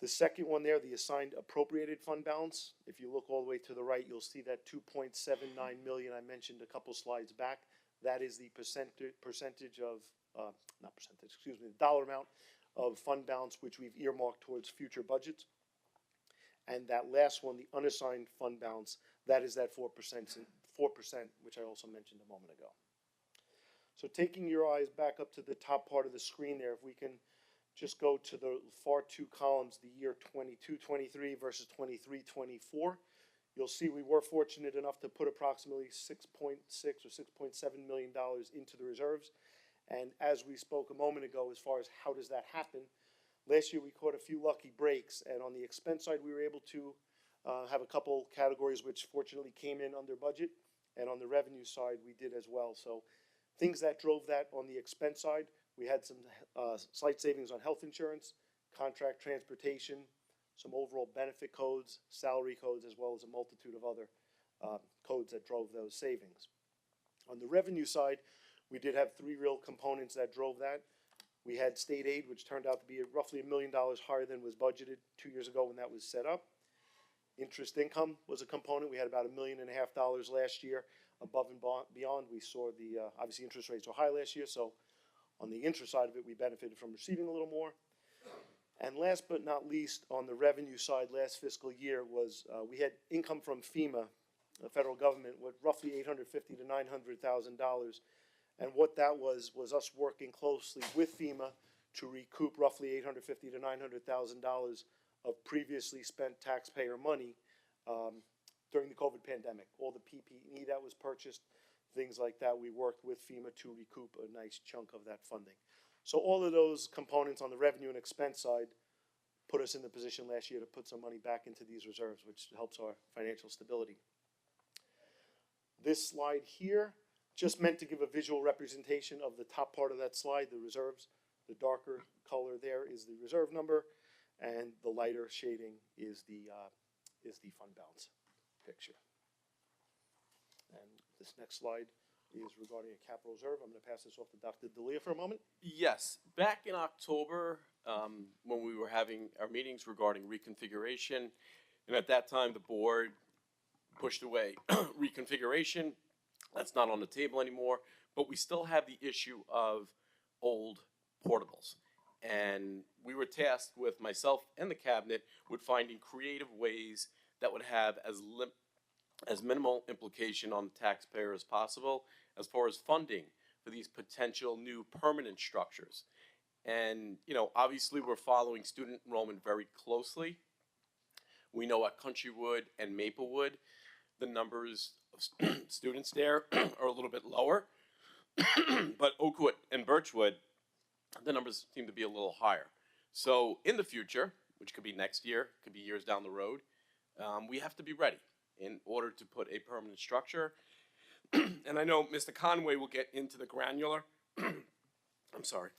The second one there, the assigned appropriated fund balance, if you look all the way to the right, you'll see that $2.79 million I mentioned a couple slides back. That is the percentage of, not percentage, excuse me, the dollar amount of fund balance which we've earmarked towards future budgets. And that last one, the unassigned fund balance, that is that 4%, which I also mentioned a moment ago. So taking your eyes back up to the top part of the screen there, if we can just go to the far two columns, the year 22-23 versus 23-24, you'll see we were fortunate enough to put approximately $6.6 or $6.7 million into the reserves. And as we spoke a moment ago, as far as how does that happen, last year we caught a few lucky breaks, and on the expense side we were able to have a couple categories which fortunately came in under budget, and on the revenue side we did as well. So things that drove that on the expense side, we had some slight savings on health insurance, contract transportation, some overall benefit codes, salary codes, as well as a multitude of other codes that drove those savings. On the revenue side, we did have three real components that drove that. We had state aid, which turned out to be roughly $1 million higher than was budgeted 2 years ago when that was set up. Interest income was a component. We had about $1.5 million last year. Above and beyond, we saw the, obviously interest rates were high last year, so on the interest side of it, we benefited from receiving a little more. And last but not least, on the revenue side, last fiscal year was, we had income from FEMA, the federal government, with roughly $850,000 to $900,000. And what that was us working closely with FEMA to recoup roughly $850,000 to $900,000 of previously spent taxpayer money during the COVID pandemic. All the PPE that was purchased, things like that, we worked with FEMA to recoup a nice chunk of that funding. So all of those components on the revenue and expense side put us in the position last year to put some money back into these reserves, which helps our financial stability. This slide here, just meant to give a visual representation of the top part of that slide, the reserves. The darker color there is the reserve number, and the lighter shading is the fund balance picture. And this next slide is regarding a capital reserve. I'm going to pass this off to Dr. D'Elia for a moment. Yes, back in October, when we were having our meetings regarding reconfiguration, and at that time the board pushed away reconfiguration. That's not on the table anymore, but we still have the issue of old portables. And we were tasked with, myself and the cabinet, with finding creative ways that would have as minimal implication on the taxpayer as possible as far as funding for these potential new permanent structures. And, you know, obviously we're following student enrollment very closely. We know at Countrywood and Maplewood, the numbers of students there are a little bit lower, but Oakwood and Birchwood, the numbers seem to be a little higher. So in the future, which could be next year, could be years down the road, we have to be ready in order to put a permanent structure. And I know Mr. Conway will get into the granular, I'm sorry.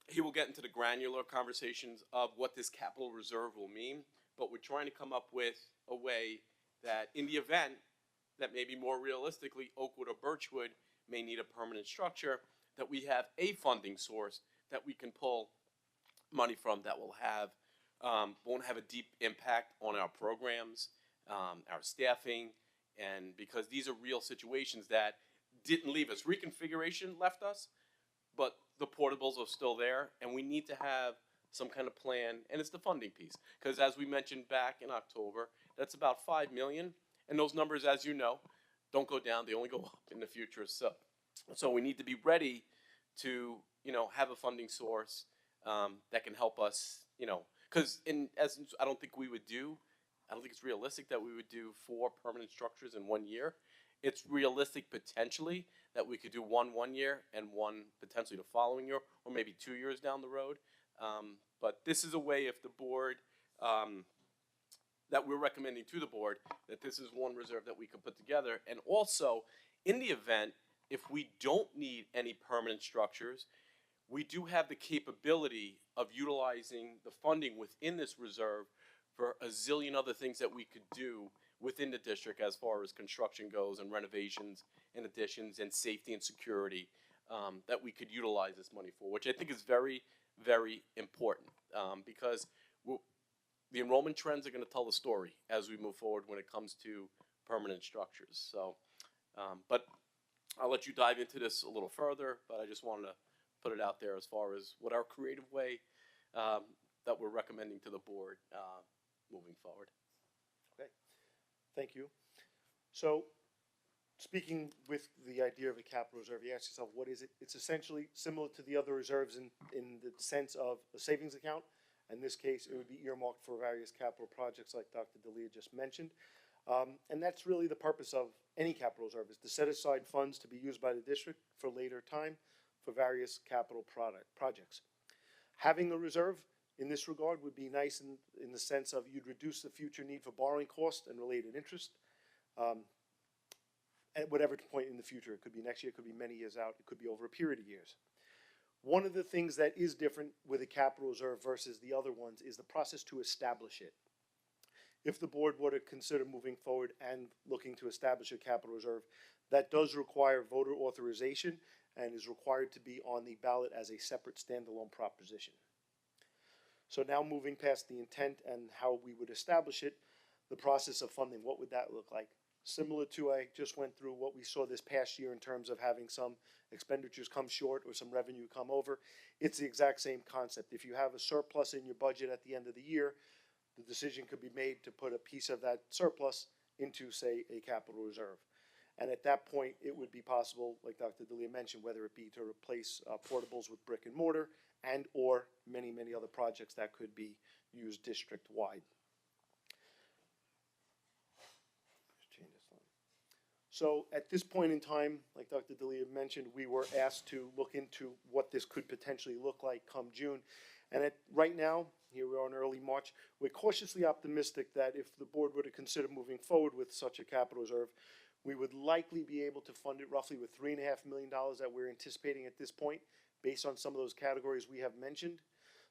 He will get into the granular conversations of what this capital reserve will mean, but we're trying to come up with a way that in the event that maybe more realistically Oakwood or Birchwood may need a permanent structure, that we have a funding source that we can pull money from that will have, won't have a deep impact on our programs, our staffing, and because these are real situations that didn't leave us. Reconfiguration left us, but the portables are still there, and we need to have some kind of plan, and it's the funding piece. Because as we mentioned back in October, that's about $5 million, and those numbers, as you know, don't go down, they only go up in the future. So we need to be ready to, you know, have a funding source that can help us, you know, because in essence, I don't think it's realistic that we would do 4 permanent structures in 1 year. It's realistic potentially that we could do one year and one potentially the following year, or maybe 2 years down the road. But this is a way, if the board, that we're recommending to the board, that this is one reserve that we could put together. And also, in the event, if we don't need any permanent structures, we do have the capability of utilizing the funding within this reserve for a zillion other things that we could do within the district as far as construction goes and renovations and additions and safety and security that we could utilize this money for, which I think is very, very important because the enrollment trends are going to tell the story as we move forward when it comes to permanent structures. So But I'll let you dive into this a little further, but I just wanted to put it out there as far as what our creative way that we're recommending to the board moving forward. Okay, thank you. So, speaking with the idea of a capital reserve, you ask yourself, what is it? It's essentially similar to the other reserves in the sense of a savings account. In this case, it would be earmarked for various capital projects like Dr. D'Elia just mentioned. And that's really the purpose of any capital reserve, is to set aside funds to be used by the district for later time for various capital projects. Having a reserve in this regard would be nice in the sense of you'd reduce the future need for borrowing costs and related interest at whatever point in the future. It could be next year, it could be many years out, it could be over a period of years. One of the things that is different with a capital reserve versus the other ones is the process to establish it. If the board were to consider moving forward and looking to establish a capital reserve, that does require voter authorization and is required to be on the ballot as a separate standalone proposition. So now moving past the intent and how we would establish it, the process of funding, what would that look like? Similar to, I just went through what we saw this past year in terms of having some expenditures come short or some revenue come over. It's the exact same concept. If you have a surplus in your budget at the end of the year, the decision could be made to put a piece of that surplus into, say, a capital reserve. And at that point, it would be possible, like Dr. D'Elia mentioned, whether it be to replace portables with brick and mortar and or many, many other projects that could be used district-wide. So at this point in time, like Dr. D'Elia mentioned, we were asked to look into what this could potentially look like come June. And right now, here we are in early March, we're cautiously optimistic that if the board were to consider moving forward with such a capital reserve, we would likely be able to fund it roughly with $3.5 million that we're anticipating at this point, based on some of those categories we have mentioned.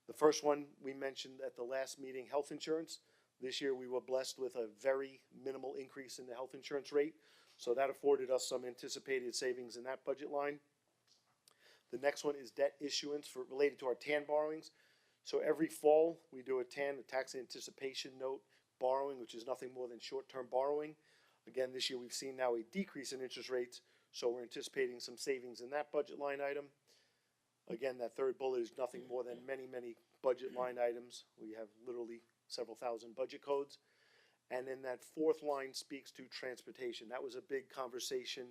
The first one we mentioned at the last meeting, health insurance. This year we were blessed with a very minimal increase in the health insurance rate. So that afforded us some anticipated savings in that budget line. The next one is debt issuance related to our TAN borrowings. So every fall we do a TAN, a tax anticipation note borrowing, which is nothing more than short-term borrowing. Again, this year we've seen now a decrease in interest rates, so we're anticipating some savings in that budget line item. Again, that third bullet is nothing more than many, many budget line items. We have literally several thousand budget codes. And then that fourth line speaks to transportation. That was a big conversation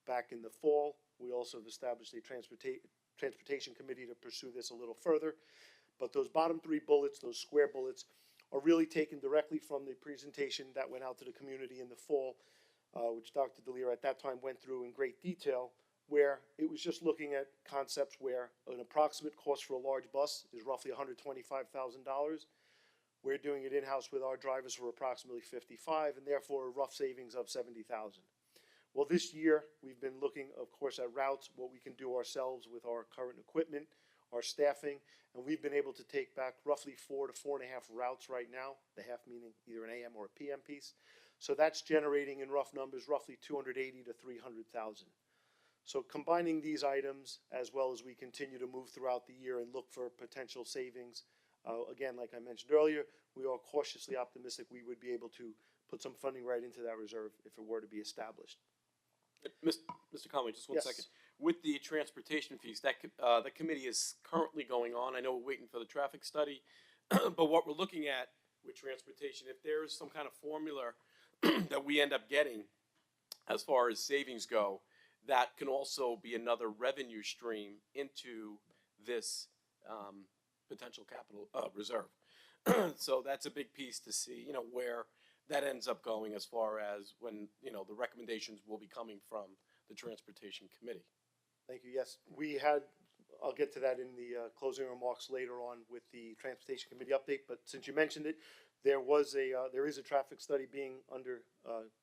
back in the fall. We also have established a transportation committee to pursue this a little further. But those bottom three bullets, those square bullets, are really taken directly from the presentation that went out to the community in the fall, which Dr. D'Elia at that time went through in great detail, where it was just looking at concepts where an approximate cost for a large bus is roughly $125,000. We're doing it in-house with our drivers for approximately $55,000, and therefore a rough savings of $70,000. Well, this year we've been looking, of course, at routes, what we can do ourselves with our current equipment, our staffing, and we've been able to take back roughly 4 to 4.5 routes right now, the half meaning either an AM or a PM piece. So that's generating in rough numbers roughly $280,000 to $300,000. So combining these items, as well as we continue to move throughout the year and look for potential savings, again, like I mentioned earlier, we are cautiously optimistic we would be able to put some funding right into that reserve if it were to be established. Mr. Conway, just one second. With the transportation piece, that the committee is currently going on. I know we're waiting for the traffic study, but what we're looking at with transportation, if there is some kind of formula that we end up getting as far as savings go, that can also be another revenue stream into this potential capital reserve. So that's a big piece to see, where that ends up going as far as when, the recommendations will be coming from the Transportation Committee. Thank you. Yes, we had, I'll get to that in the closing remarks later on with the Transportation Committee update, but since you mentioned it, there is a traffic study being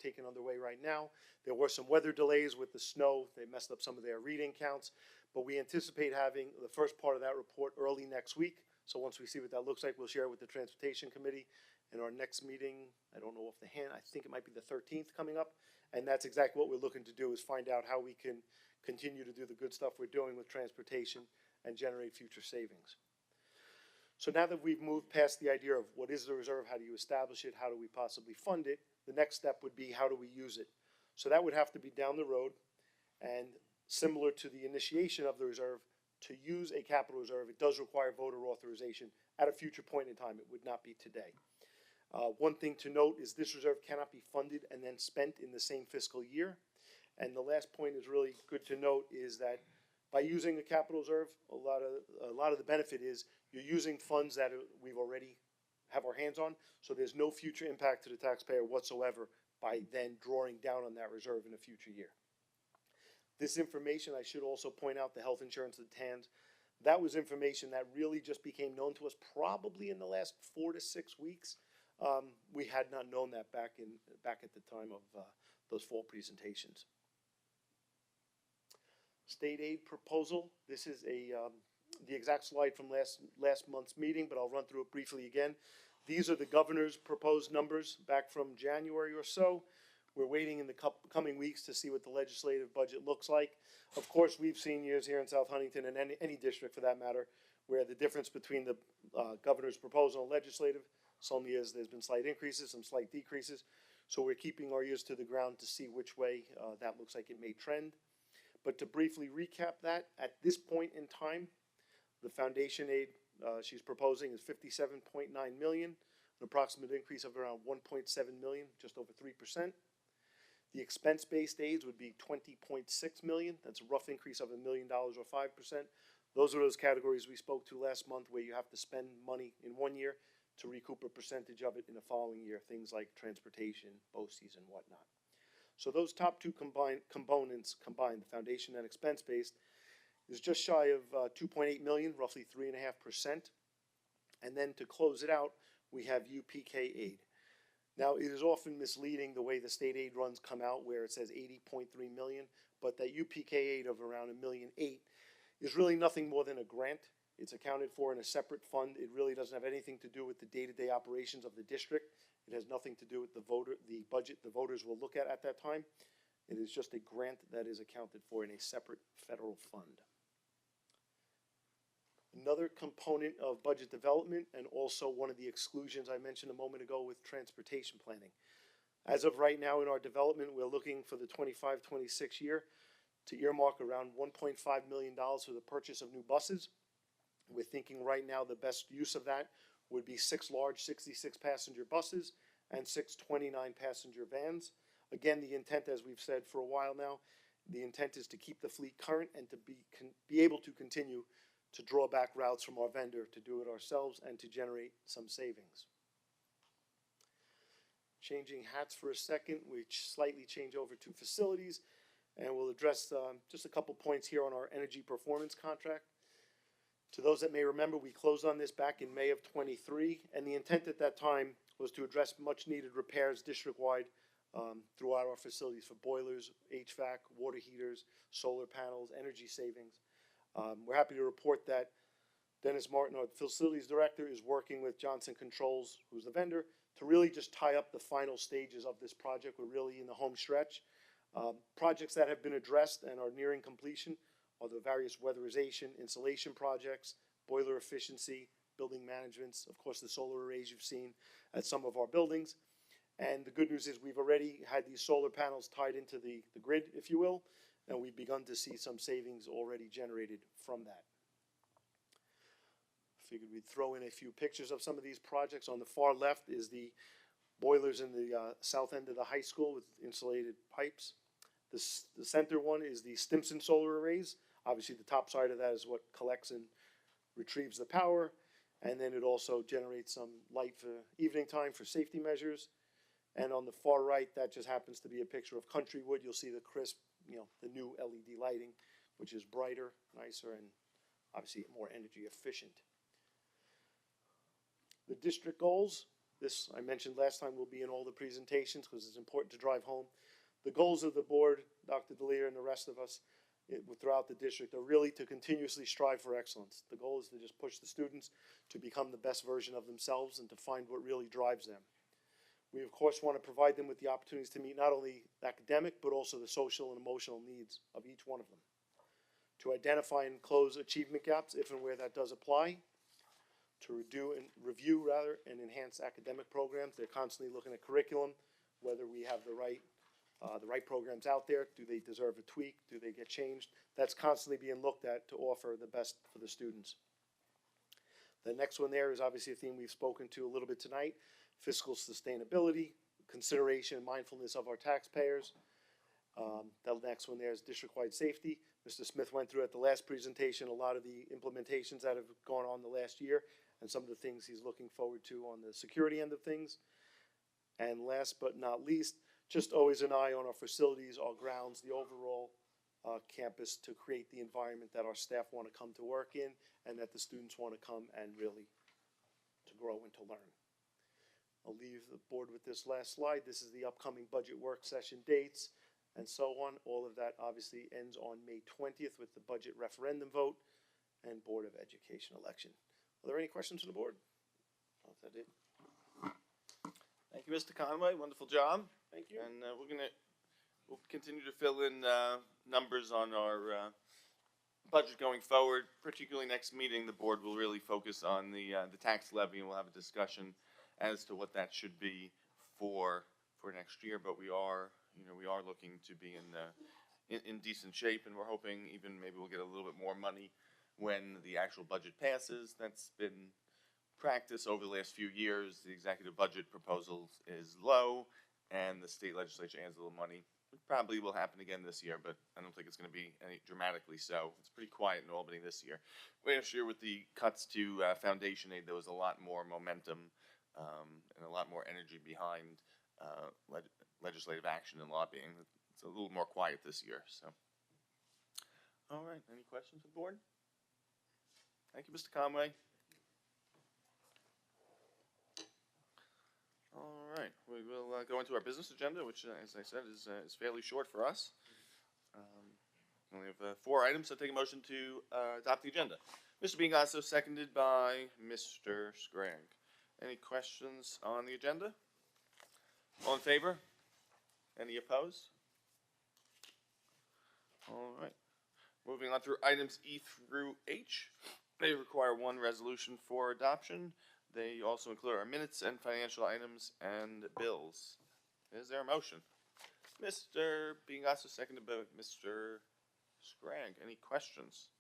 taken underway right now. There were some weather delays with the snow. They messed up some of their reading counts, but we anticipate having the first part of that report early next week. So once we see what that looks like, we'll share it with the Transportation Committee. In our next meeting, I don't know off the hand, I think it might be the 13th coming up. And that's exactly what we're looking to do, is find out how we can continue to do the good stuff we're doing with transportation and generate future savings. So now that we've moved past the idea of what is the reserve, how do you establish it, how do we possibly fund it, the next step would be how do we use it. So that would have to be down the road, and similar to the initiation of the reserve, to use a capital reserve, it does require voter authorization at a future point in time. It would not be today. One thing to note is this reserve cannot be funded and then spent in the same fiscal year. And the last point is really good to note is that by using a capital reserve, a lot of the benefit is you're using funds that we've already have our hands on, so there's no future impact to the taxpayer whatsoever by then drawing down on that reserve in a future year. This information, I should also point out, the health insurance, the TANs, that was information that really just became known to us probably in the last 4 to 6 weeks. We had not known that back at the time of those fall presentations. State aid proposal. This is the exact slide from last month's meeting, but I'll run through it briefly again. These are the governor's proposed numbers back from January or so. We're waiting in the coming weeks to see what the legislative budget looks like. Of course, we've seen years here in South Huntington, and any district for that matter, where the difference between the governor's proposal and legislative, some years there's been slight increases, some slight decreases. So we're keeping our ears to the ground to see which way that looks like it may trend. But to briefly recap that, at this point in time, the foundation aid she's proposing is $57.9 million, an approximate increase of around $1.7 million, just over 3%. The expense-based aids would be $20.6 million. That's a rough increase of $1 million or 5%. Those are those categories we spoke to last month where you have to spend money in one year to recoup a percentage of it in the following year, things like transportation, BOCES, and whatnot. So those top two components combined, the foundation and expense-based, is just shy of 2.8 million, roughly 3.5%. And then to close it out, we have UPK aid. Now, it is often misleading the way the state aid runs come out where it says 80.3 million, but that UPK aid of around $1.8 million is really nothing more than a grant. It's accounted for in a separate fund. It really doesn't have anything to do with the day-to-day operations of the district. It has nothing to do with the budget the voters will look at that time. It is just a grant that is accounted for in a separate federal fund. Another component of budget development, and also one of the exclusions I mentioned a moment ago with transportation planning. As of right now in our development, we're looking for the 25-26 year to earmark around $1.5 million for the purchase of new buses. We're thinking right now the best use of that would be 6 large 66-passenger buses and 6 29-passenger vans. Again, the intent, as we've said for a while now, the intent is to keep the fleet current and to be able to continue to draw back routes from our vendor, to do it ourselves, and to generate some savings. Changing hats for a second, we slightly change over to facilities, and we'll address just a couple points here on our energy performance contract. To those that may remember, we closed on this back in May of 23, and the intent at that time was to address much needed repairs district-wide throughout our facilities for boilers, HVAC, water heaters, solar panels, energy savings. We're happy to report that Dennis Martin, our facilities director, is working with Johnson Controls, who's the vendor, to really just tie up the final stages of this project. We're really in the home stretch. Projects that have been addressed and are nearing completion are the various weatherization, insulation projects, boiler efficiency, building managements, of course the solar arrays you've seen at some of our buildings. And the good news is we've already had these solar panels tied into the grid, if you will, and we've begun to see some savings already generated from that. Figured we'd throw in a few pictures of some of these projects. On the far left is the boilers in the south end of the high school with insulated pipes. The center one is the Stimson solar arrays. Obviously the top side of that is what collects and retrieves the power, and then it also generates some light for evening time for safety measures. And on the far right, that just happens to be a picture of Countrywood. You'll see the crisp, the new LED lighting, which is brighter, nicer, and obviously more energy efficient. The district goals, this I mentioned last time will be in all the presentations because it's important to drive home. The goals of the board, Dr. D'Elia and the rest of us throughout the district, are really to continuously strive for excellence. The goal is to just push the students to become the best version of themselves and to find what really drives them. We, of course, want to provide them with the opportunities to meet not only the academic, but also the social and emotional needs of each one of them. To identify and close achievement gaps, if and where that does apply. To review and enhance academic programs. They're constantly looking at curriculum, whether we have the right the right programs out there? Do they deserve a tweak? Do they get changed? That's constantly being looked at to offer the best for the students. The next one there is obviously a theme we've spoken to a little bit tonight: fiscal sustainability, consideration and mindfulness of our taxpayers. The next one there is district-wide safety. Mr. Smith went through at the last presentation a lot of the implementations that have gone on the last year and some of the things he's looking forward to on the security end of things. And last but not least, just always an eye on our facilities, our grounds, the overall campus, to create the environment that our staff want to come to work in and that the students want to come and really to grow and to learn. I'll leave the board with this last slide. This is the upcoming budget work session dates and so on. All of that obviously ends on May 20th with the budget referendum vote and Board of Education election. Are there any questions from the board? Oh, is that it? Thank you, Mr. Conway. Wonderful job. Thank you. And we'll continue to fill in numbers on our budget going forward. Particularly next meeting, the board will really focus on the tax levy, and we'll have a discussion as to what that should be for next year. But we are looking to be in decent shape, and we're hoping even maybe we'll get a little bit more money when the actual budget passes. That's been practice over the last few years. The executive budget proposal is low, and the state legislature adds a little money. It probably will happen again this year, but I don't think it's going to be any dramatically so. It's pretty quiet in Albany this year. Last year, with the cuts to foundation aid, there was a lot more momentum and a lot more energy behind legislative action and lobbying. It's a little more quiet this year. So, all right. Any questions from the board? Thank you, Mr. Conway. All right, we will go into our business agenda, which, as I said, is fairly short for us. We only have 4 items, so take a motion to adopt the agenda. Mr. Bingasso, seconded by Mr. Scragg. Any questions on the agenda? All in favor? Any opposed? All right. Moving on through items E through H. They require 1 resolution for adoption. They also include our minutes and financial items and bills. Is there a motion? Mr. Bingasso, seconded by Mr. Scragg. Any questions?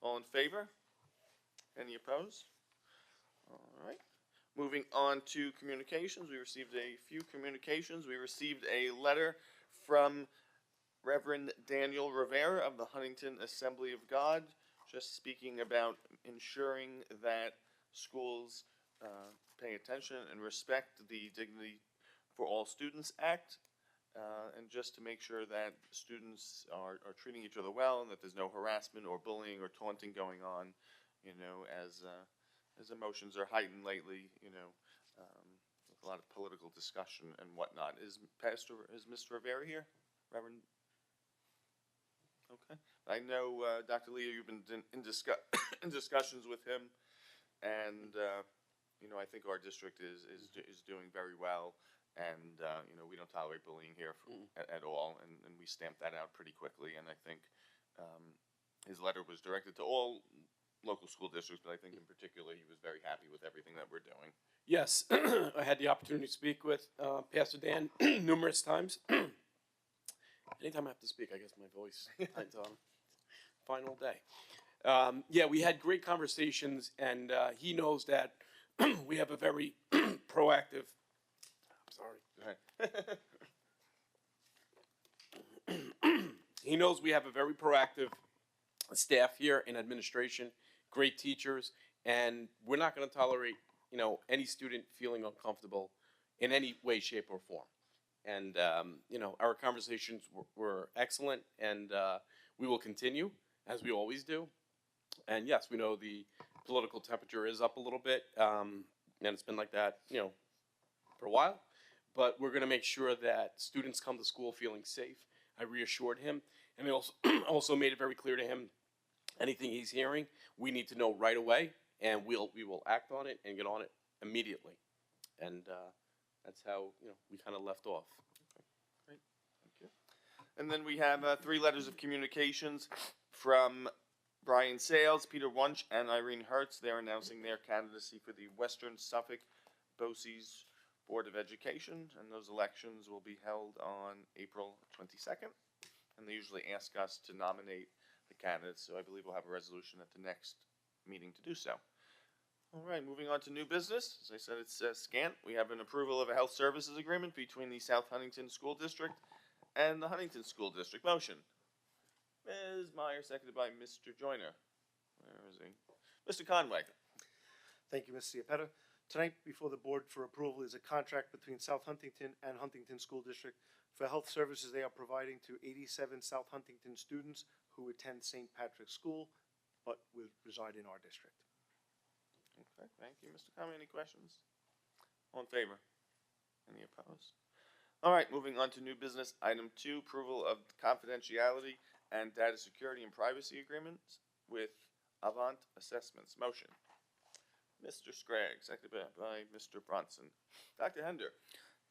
All in favor? Any opposed? All right. Moving on to communications. We received a few communications. We received a letter from Reverend Daniel Rivera of the Huntington Assembly of God, just speaking about ensuring that schools pay attention and respect the Dignity for All Students Act, and just to make sure that students are treating each other well and that there's no harassment or bullying or taunting going on, as emotions are heightened lately, with a lot of political discussion and whatnot. Is Mr. Rivera here? Reverend? Okay. I know, Dr. Leo, you've been in discussions with him. And, I think our district is doing very well, and, we don't tolerate bullying here at all, and we stamped that out pretty quickly, and I think his letter was directed to all local school districts, but I think in particular he was very happy with everything that we're doing. Yes, I had the opportunity to speak with Pastor Dan numerous times. Anytime I have to speak, I guess my voice finds on final day. Yeah, we had great conversations, and he knows that we have a very proactive. I'm sorry. Go ahead. He knows we have a very proactive staff here in administration, great teachers, and we're not going to tolerate, any student feeling uncomfortable in any way, shape, or form. And our conversations were excellent, and we will continue as we always do. And yes, we know the political temperature is up a little bit, and it's been like that, for a while. But we're going to make sure that students come to school feeling safe. I reassured him, and I also made it very clear to him, anything he's hearing, we need to know right away, and we will act on it and get on it immediately. And that's how we kind of left off. Great, thank you. And then we have 3 letters of communications from Brian Sales, Peter Wunsch, and Irene Hertz. They're announcing their candidacy for the Western Suffolk BOCES Board of Education, and those elections will be held on April 22nd. And they usually ask us to nominate the candidates, so I believe we'll have a resolution at the next meeting to do so. All right, moving on to new business. As I said, it's scant. We have an approval of a health services agreement between the South Huntington School District and the Huntington School District. Motion. Ms. Meyer, seconded by Mr. Joyner. Where is he? Mr. Conway. Thank you, Mr. Iapetta. Tonight, before the board for approval is a contract between South Huntington and Huntington School District for health services they are providing to 87 South Huntington students who attend St. Patrick's School, but reside in our district. Okay, thank you, Mr. Conway. Any questions? All in favor? Any opposed? All right, moving on to new business. Item 2, approval of confidentiality and data security and privacy agreements with Avant Assessments. Motion. Mr. Scraggs, seconded by Mr. Bronson. Dr. Hender.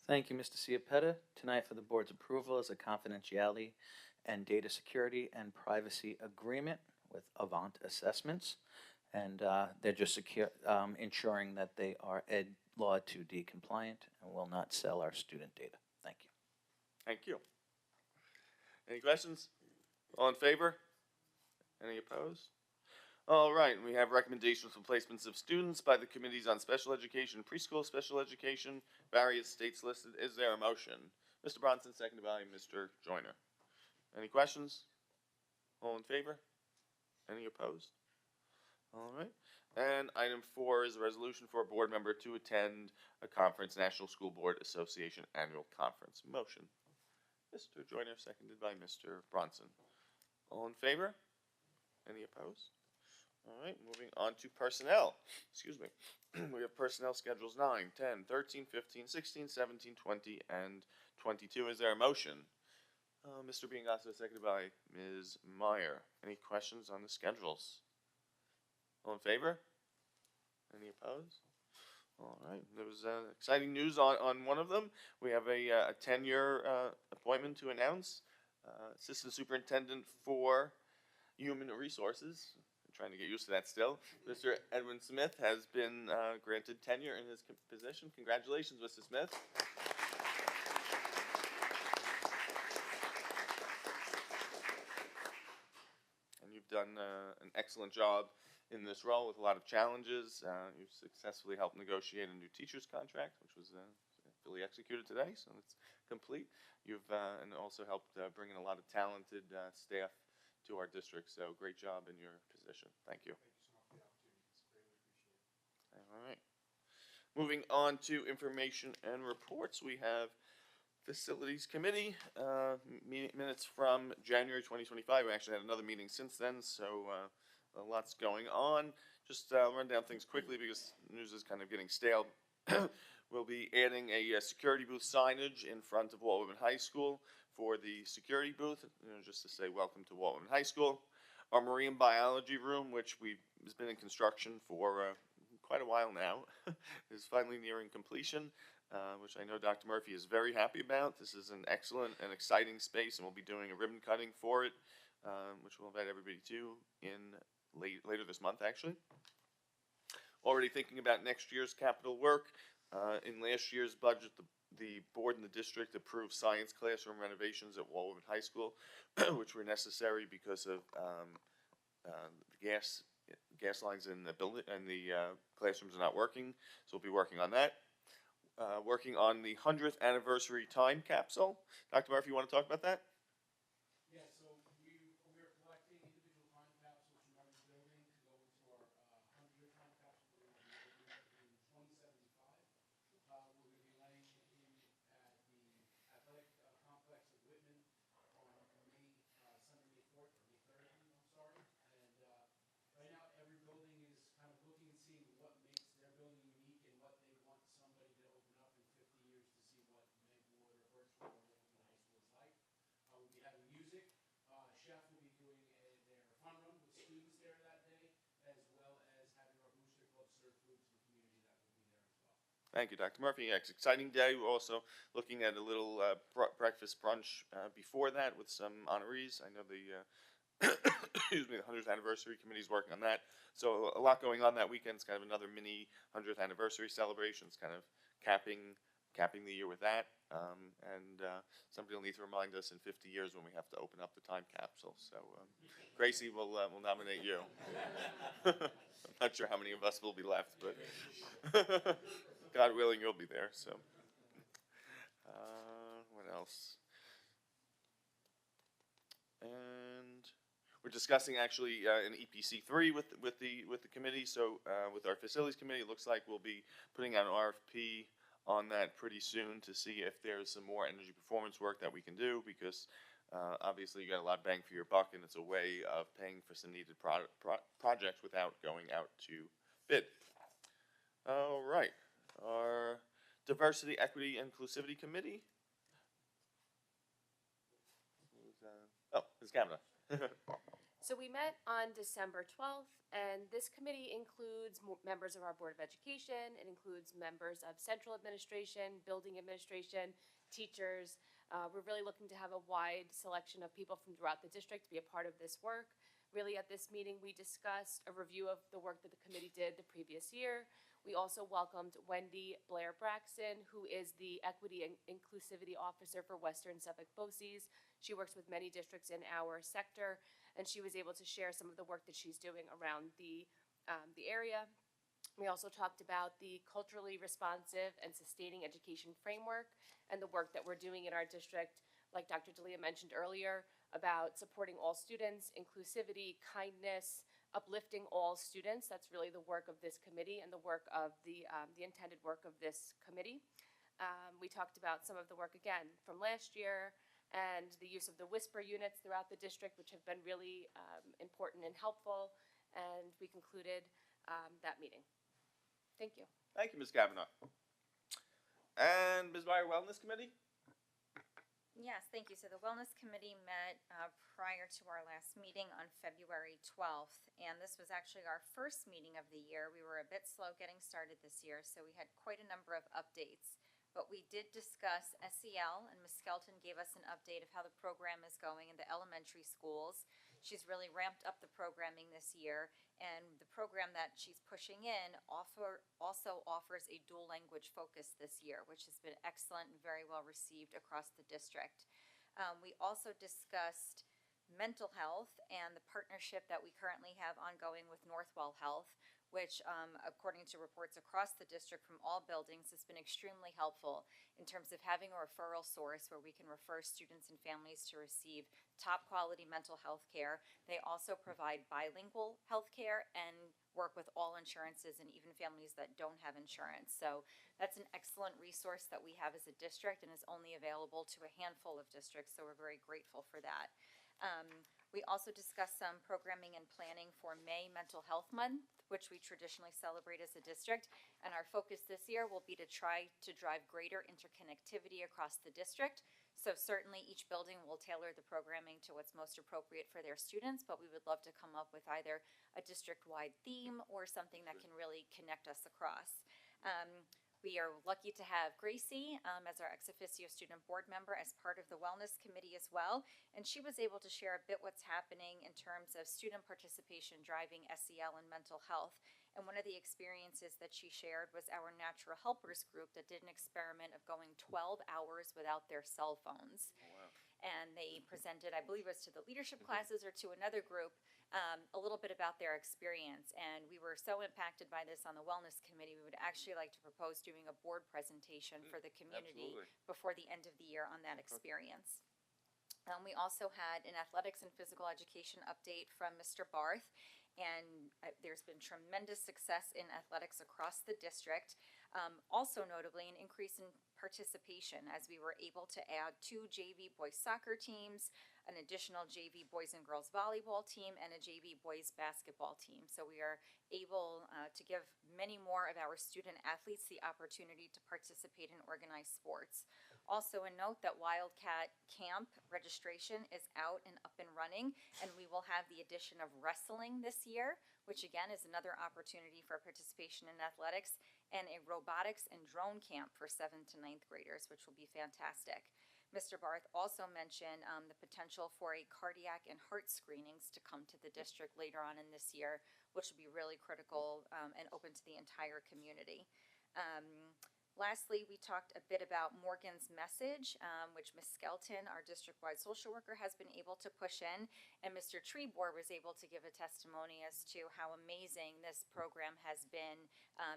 Thank you, Mr. Ciapetta. Tonight for the board's approval is a confidentiality and data security and privacy agreement with Avant Assessments. And they're just ensuring that they are Ed Law 2D compliant and will not sell our student data. Thank you. Thank you. Any questions? All in favor? Any opposed? All right, we have recommendations for placements of students by the committees on special education, preschool, special education, various states listed. Is there a motion? Mr. Bronson, seconded by Mr. Joyner. Any questions? All in favor? Any opposed? All right. And item 4 is a resolution for a board member to attend a conference, National School Board Association Annual Conference. Motion. Mr. Joyner, seconded by Mr. Bronson. All in favor? Any opposed? All right, moving on to personnel. Excuse me. We have personnel schedules 9, 10, 13, 15, 16, 17, 20, and 22. Is there a motion? Mr. Biangasso, seconded by Ms. Meyer. Any questions on the schedules? All in favor? Any opposed? All right, there was exciting news on one of them. We have a 10-year appointment to announce. Assistant Superintendent for Human Resources. I'm trying to get used to that still. Mr. Edwin Smith has been granted tenure in his position. Congratulations, Mr. Smith. And you've done an excellent job in this role with a lot of challenges. You've successfully helped negotiate a new teacher's contract, which was fully executed today, so it's complete. You've and also helped bring in a lot of talented staff to our district, so great job in your position. Thank you. All right. Moving on to information and reports, we have Facilities Committee minutes from January 2025. We actually had another meeting since then, so a lot's going on. Just run down things quickly because news is kind of getting stale. We'll be adding a security booth signage in front of Walt Whitman High School for the security booth, just to say welcome to Walt Whitman High School. Our marine biology room, which has been in construction for quite a while now, is finally nearing completion, which I know Dr. Murphy is very happy about. This is an excellent and exciting space, and we'll be doing a ribbon cutting for it, which we'll invite everybody to in later this month, actually. Already thinking about next year's capital work. In last year's budget, the board and the district approved science classroom renovations at Walt Whitman High School, which were necessary because of the gas lines in the building and the classrooms are not working. So we'll be working on that. Working on the 100th anniversary time capsule. Dr. Murphy, you want to talk about that? Yeah, so we're collecting individual time capsules from every building to go into our 100th time capsule we're going to be opening in 2075. We're going to be laying it in at the athletic complex of Whitman on Sunday, May 4th, or May 3rd, I'm sorry. And right now, every building is kind of looking and seeing what makes their building unique and what they want somebody to open up in 50 years to see what Megwood or Birchwood or Whitman High School is like. We'll be having music. Chef will be doing their fun run with students there that day, as well as having our booster club serve food to the community that will be there as well. Thank you, Dr. Murphy. Yeah, it's an exciting day. We're also looking at a little breakfast brunch before that with some honorees. I know the excuse me, the 100th anniversary committee is working on that. So a lot going on that weekend. It's kind of another mini 100th anniversary celebration. It's kind of capping capping the year with that. Somebody will need to remind us in 50 years when we have to open up the time capsule. So Gracie will nominate you. I'm not sure how many of us will be left, but God willing, you'll be there. So what else? And we're discussing actually an EPC 3 with the committee. So with our facilities committee, it looks like we'll be putting out an RFP on that pretty soon to see if there's some more energy performance work that we can do, because obviously you got a lot of bang for your buck, and it's a way of paying for some needed projects without going out to bid. All right, our diversity, equity, inclusivity committee. Oh, Ms. Kavanaugh. So we met on December 12th, and this committee includes members of our Board of Education. It includes members of central administration, building administration, teachers. We're really looking to have a wide selection of people from throughout the district to be a part of this work. Really, at this meeting, we discussed a review of the work that the committee did the previous year. We also welcomed Wendy Blair Braxton, who is the Equity and Inclusivity Officer for Western Suffolk BOCES. She works with many districts in our sector, and she was able to share some of the work that she's doing around the area. We also talked about the culturally responsive and sustaining education framework and the work that we're doing in our district, like Dr. D'Elia mentioned earlier, about supporting all students, inclusivity, kindness, uplifting all students. That's really the work of this committee and the work of the intended work of this committee. We talked about some of the work again from last year and the use of the whisper units throughout the district, which have been really important and helpful. And we concluded that meeting. Thank you. Thank you, Ms. Kavanaugh. And Ms. Meyer, Wellness Committee? Yes, thank you. So the Wellness Committee met prior to our last meeting on February 12th, and this was actually our first meeting of the year. We were a bit slow getting started this year, so we had quite a number of updates. But we did discuss SEL, and Ms. Skelton gave us an update of how the program is going in the elementary schools. She's really ramped up the programming this year, and the program that she's pushing in also offers a dual language focus this year, which has been excellent and very well received across the district. We also discussed mental health and the partnership that we currently have ongoing with Northwell Health, which, according to reports across the district from all buildings, has been extremely helpful in terms of having a referral source where we can refer students and families to receive top quality mental health care. They also provide bilingual health care and work with all insurances and even families that don't have insurance. So that's an excellent resource that we have as a district and is only available to a handful of districts, so we're very grateful for that. We also discussed some programming and planning for May Mental Health Month, which we traditionally celebrate as a district. And our focus this year will be to try to drive greater interconnectivity across the district. So certainly each building will tailor the programming to what's most appropriate for their students, but we would love to come up with either a district-wide theme or something that can really connect us across. We are lucky to have Gracie as our ex officio student board member as part of the Wellness Committee as well. And she was able to share a bit what's happening in terms of student participation driving SEL and mental health. And one of the experiences that she shared was our Natural Helpers group that did an experiment of going 12 hours without their cell phones. Oh, wow. And they presented, I believe it was to the leadership classes or to another group, a little bit about their experience. And we were so impacted by this on the Wellness Committee, we would actually like to propose doing a board presentation for the community before the end of the year on that experience. We also had an athletics and physical education update from Mr. Barth, and there's been tremendous success in athletics across the district. Also notably, an increase in participation as we were able to add 2 JV boys soccer teams, an additional JV boys and girls volleyball team, and a JV boys basketball team. So we are able to give many more of our student athletes the opportunity to participate in organized sports. Also a note that Wildcat Camp registration is out and up and running, and we will have the addition of wrestling this year, which again is another opportunity for participation in athletics, and a robotics and drone camp for 7th to 9th graders, which will be fantastic. Mr. Barth also mentioned the potential for a cardiac and heart screenings to come to the district later on in this year, which will be really critical and open to the entire community. Lastly, we talked a bit about Morgan's message, which Ms. Skelton, our district-wide social worker, has been able to push in, and Mr. Trebor was able to give a testimony as to how amazing this program has been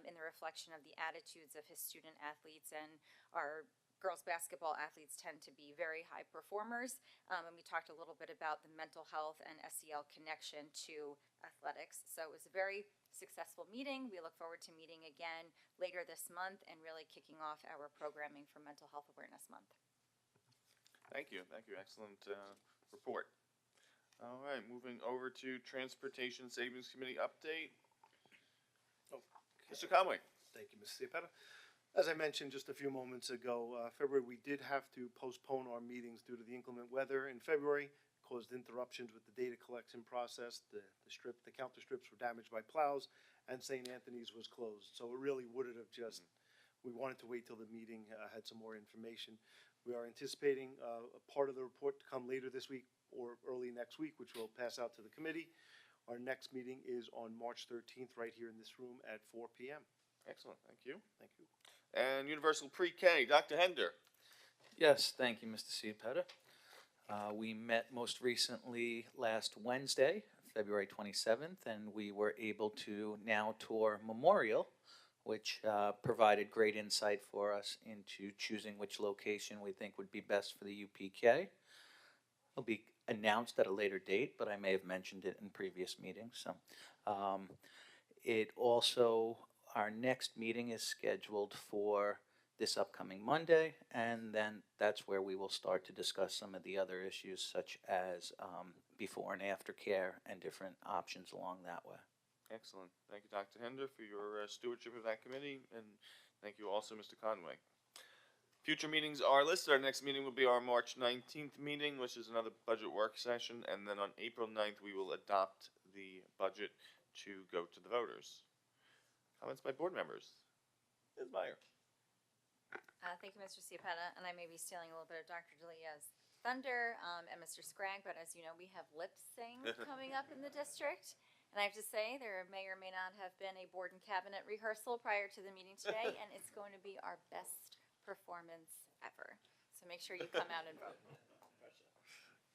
in the reflection of the attitudes of his student athletes. And our girls basketball athletes tend to be very high performers, and we talked a little bit about the mental health and SEL connection to athletics. So it was a very successful meeting. We look forward to meeting again later this month and really kicking off our programming for Mental Health Awareness Month. Thank you. Thank you. Excellent report. All right, moving over to Transportation Savings Committee update. Mr. Conway. Thank you, Mr. Ciapetta. As I mentioned just a few moments ago, February, we did have to postpone our meetings due to the inclement weather in February. Caused interruptions with the data collection process. The counter strips were damaged by plows, and St. Anthony's was closed. So it really wouldn't have just, we wanted to wait till the meeting had some more information. We are anticipating a part of the report to come later this week or early next week, which we'll pass out to the committee. Our next meeting is on March 13th, right here in this room at 4 p.m. Excellent. Thank you. Thank you. And Universal Pre-K, Dr. Hender. Yes, thank you, Mr. Ciapetta. We met most recently last Wednesday, February 27th, and we were able to now tour Memorial, which provided great insight for us into choosing which location we think would be best for the UPK. It'll be announced at a later date, but I may have mentioned it in previous meetings. So, it also, our next meeting is scheduled for this upcoming Monday, and then that's where we will start to discuss some of the other issues, such as before and after care and different options along that way. Excellent. Thank you, Dr. Hender, for your stewardship of that committee, and thank you also, Mr. Conway. Future meetings are listed. Our next meeting will be our March 19th meeting, which is another budget work session, and then on April 9th, we will adopt the budget to go to the voters. Comments by board members? Ms. Meyer. Thank you, Mr. Ciapetta, and I may be stealing a little bit of Dr. D'Elia's thunder and Mr. Scragg, but as you know, we have lip sync coming up in the district. And I have to say, there may or may not have been a board and cabinet rehearsal prior to the meeting today, and it's going to be our best performance ever. So make sure you come out and vote.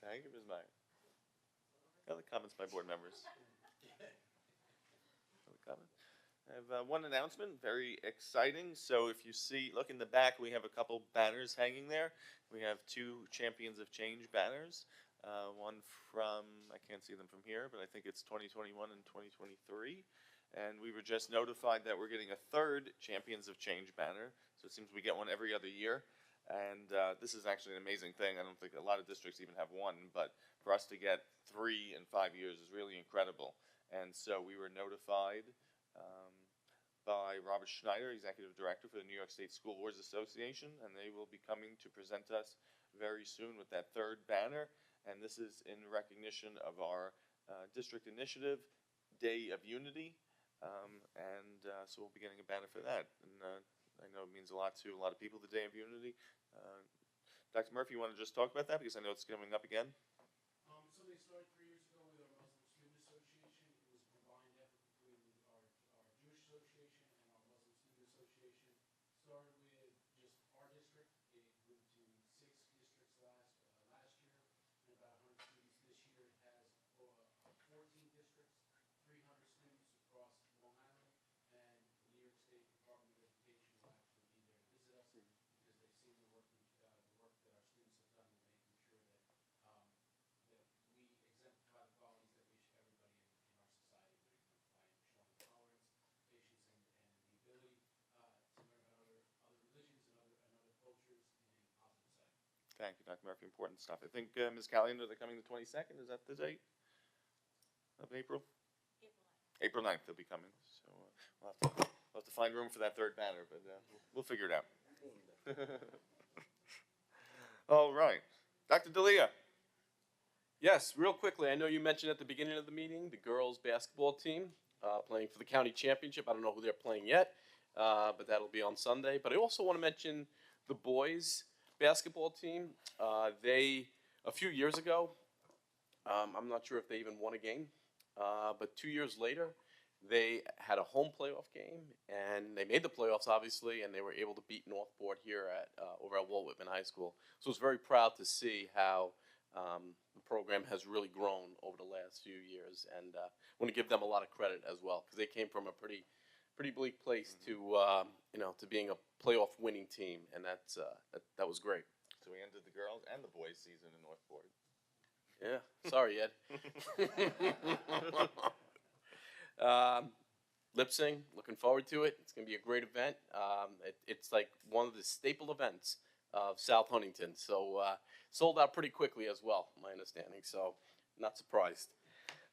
Thank you, Ms. Meyer. Other comments by board members? Other comments? I have one announcement, very exciting. So if you see, look in the back, we have a couple banners hanging there. We have two Champions of Change banners. One from, I can't see them from here, but I think it's 2021 and 2023. And we were just notified that we're getting a third Champions of Change banner. So it seems we get one every other year. And this is actually an amazing thing. I don't think a lot of districts even have one, but for us to get 3 in 5 years is really incredible. And so we were notified by Robert Schneider, Executive Director for the New York State School Boards Association, and they will be coming to present us very soon with that third banner. And this is in recognition of our district initiative, Day of Unity. So we'll be getting a banner for that. And I know it means a lot to a lot of people, the Day of Unity. Dr. Murphy, you want to just talk about that? Because I know it's coming up again. So they started 3 years ago with our Muslim Student Association. It was a combined effort between our Jewish Association and our Muslim Student Association. Started with just our district. It grew to 6 districts last year, and about 100 students this year. It has 14 districts, 300 students across Long Island, and the New York State Department of Education will actually be there to visit us because they've seen the work that our students have done in making sure that that we exemplify the qualities that we wish everybody in our society would exemplify, showing tolerance, patience, and the ability to learn about other religions and other cultures in a positive setting. Thank you, Dr. Murphy. Important stuff. I think Ms. Callahan, they're coming the 22nd. Is that the date of April? April 9th they'll be coming. So we'll have to find room for that third banner, but we'll figure it out. All right. Dr. D'Elia. Yes, real quickly, I know you mentioned at the beginning of the meeting the girls basketball team playing for the county championship. I don't know who they're playing yet, but that'll be on Sunday. But I also want to mention the boys basketball team. They, a few years ago, I'm not sure if they even won a game, but 2 years later, They had a home playoff game, and they made the playoffs, obviously, and they were able to beat Northport here at over at Walt Whitman High School. So I was very proud to see how the program has really grown over the last few years, and I want to give them a lot of credit as well, because they came from a pretty bleak place to to being a playoff winning team, and that was great. So we ended the girls and the boys season in Northport. Yeah, sorry, Ed. Lip sync, looking forward to it. It's going to be a great event. It's like one of the staple events of South Huntington. So sold out pretty quickly as well, my understanding. So not surprised.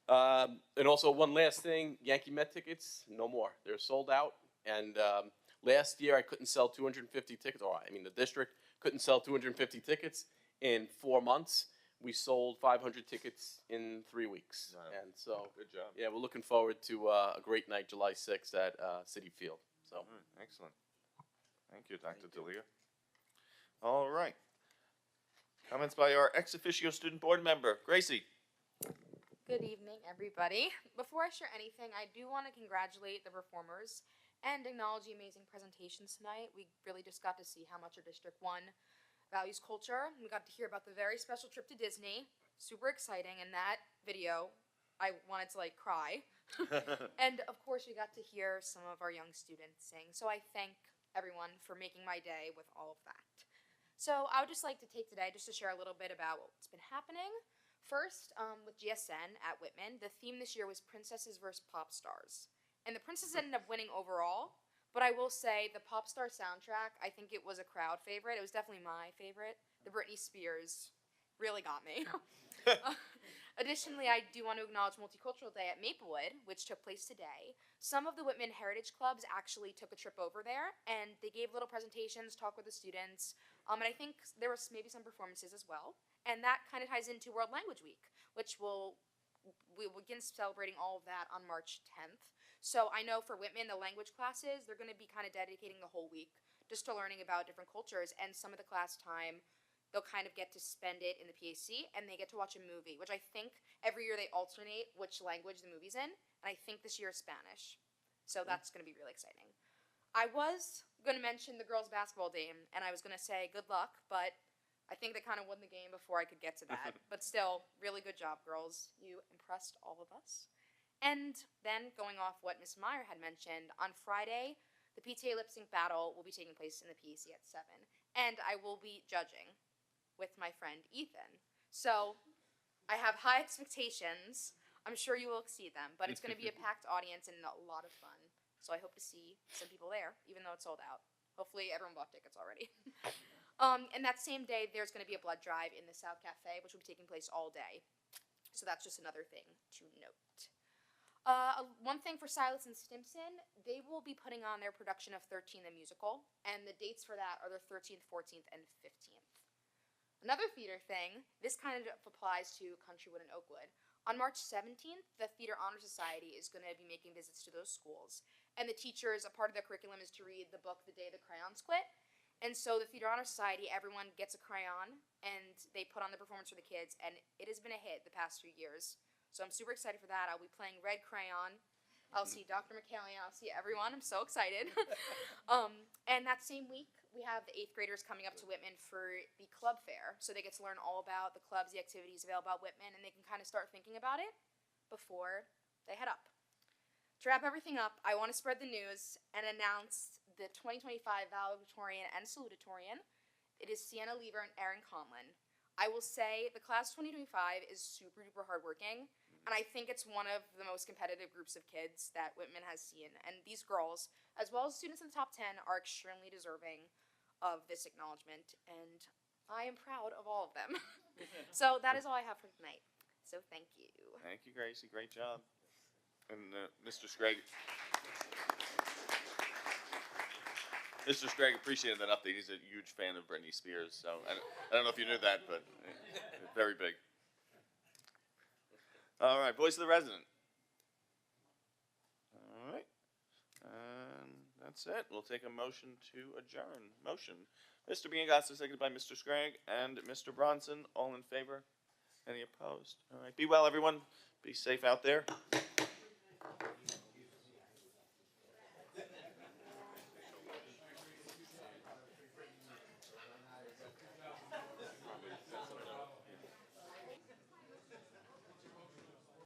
And also one last thing, Yankee Met tickets, no more. They're sold out. And last year I couldn't sell 250 tickets, or I mean the district couldn't sell 250 tickets in 4 months. We sold 500 tickets in 3 weeks. Wow. And so, Good job. yeah, we're looking forward to a great night, July 6th at Citi Field. So, Excellent. Thank you, Dr. D'Elia. All right. Comments by our ex officio student board member, Gracie. Good evening, everybody. Before I share anything, I do want to congratulate the performers and acknowledge the amazing presentations tonight. We really just got to see how much our District 1 values culture. We got to hear about the very special trip to Disney. Super exciting. In that video, I wanted to cry. And of course, we got to hear some of our young students sing. So I thank everyone for making my day with all of that. So I would just like to take today just to share a little bit about what's been happening. First, with GSN at Whitman, the theme this year was Princesses vs. Pop Stars. And the princesses ended up winning overall, but I will say the Pop Star soundtrack, I think it was a crowd favorite. It was definitely my favorite. The Britney Spears really got me. Additionally, I do want to acknowledge Multicultural Day at Maplewood, which took place today. Some of the Whitman Heritage Clubs actually took a trip over there, and they gave little presentations, talked with the students, and I think there was maybe some performances as well. And that kind of ties into World Language Week, which we will begin celebrating all of that on March 10th. So I know for Whitman, the language classes, they're going to be kind of dedicating the whole week just to learning about different cultures, and some of the class time, they'll kind of get to spend it in the PAC, and they get to watch a movie, which I think every year they alternate which language the movie's in, and I think this year is Spanish. So that's going to be really exciting. I was going to mention the girls' basketball game, and I was going to say good luck, but I think they kind of won the game before I could get to that. But still, really good job, girls. You impressed all of us. And then, going off what Ms. Meyer had mentioned, on Friday, the PTA lip sync battle will be taking place in the PAC at 7. And I will be judging with my friend Ethan. So, I have high expectations. I'm sure you will exceed them. But it's going to be a packed audience and a lot of fun. So I hope to see some people there, even though it's sold out. Hopefully everyone bought tickets already. And that same day, there's going to be a blood drive in the South Cafe, which will be taking place all day. So that's just another thing to note. One thing for Silas and Stimson, they will be putting on their production of 13 the musical, and the dates for that are the 13th, 14th, and 15th. Another theater thing, this kind of applies to Countrywood and Oakwood. On March 17th, the Theater Honor Society is going to be making visits to those schools, and the teachers, a part of their curriculum is to read the book The Day the Crayons Quit. And so the Theater Honor Society, everyone gets a crayon, and they put on the performance for the kids, and it has been a hit the past few years. So I'm super excited for that. I'll be playing Red Crayon. I'll see Dr. McKelly, I'll see everyone. I'm so excited. And that same week, we have the 8th graders coming up to Whitman for the club fair. So they get to learn all about the clubs, the activities available at Whitman, and they can kind of start thinking about it before they head up. To wrap everything up, I want to spread the news and announce the 2025 valedictorian and salutatorian. It is Sienna Lever and Erin Conlon. I will say the class 2025 is super duper hardworking, and I think it's one of the most competitive groups of kids that Whitman has seen. And these girls, as well as students in the top 10, are extremely deserving of this acknowledgement, and I am proud of all of them. So that is all I have for tonight. So thank you. Thank you, Gracie. Great job. And Mr. Scragg. Mr. Scragg appreciated that update. He's a huge fan of Britney Spears, so I don't know if you knew that, but very big. All right, voice of the resident. All right, and that's it. We'll take a motion to adjourn. Motion. Mr. Biancosta, seconded by Mr. Scragg and Mr. Bronson. All in favor? Any opposed? All right, be well, everyone. Be safe out there.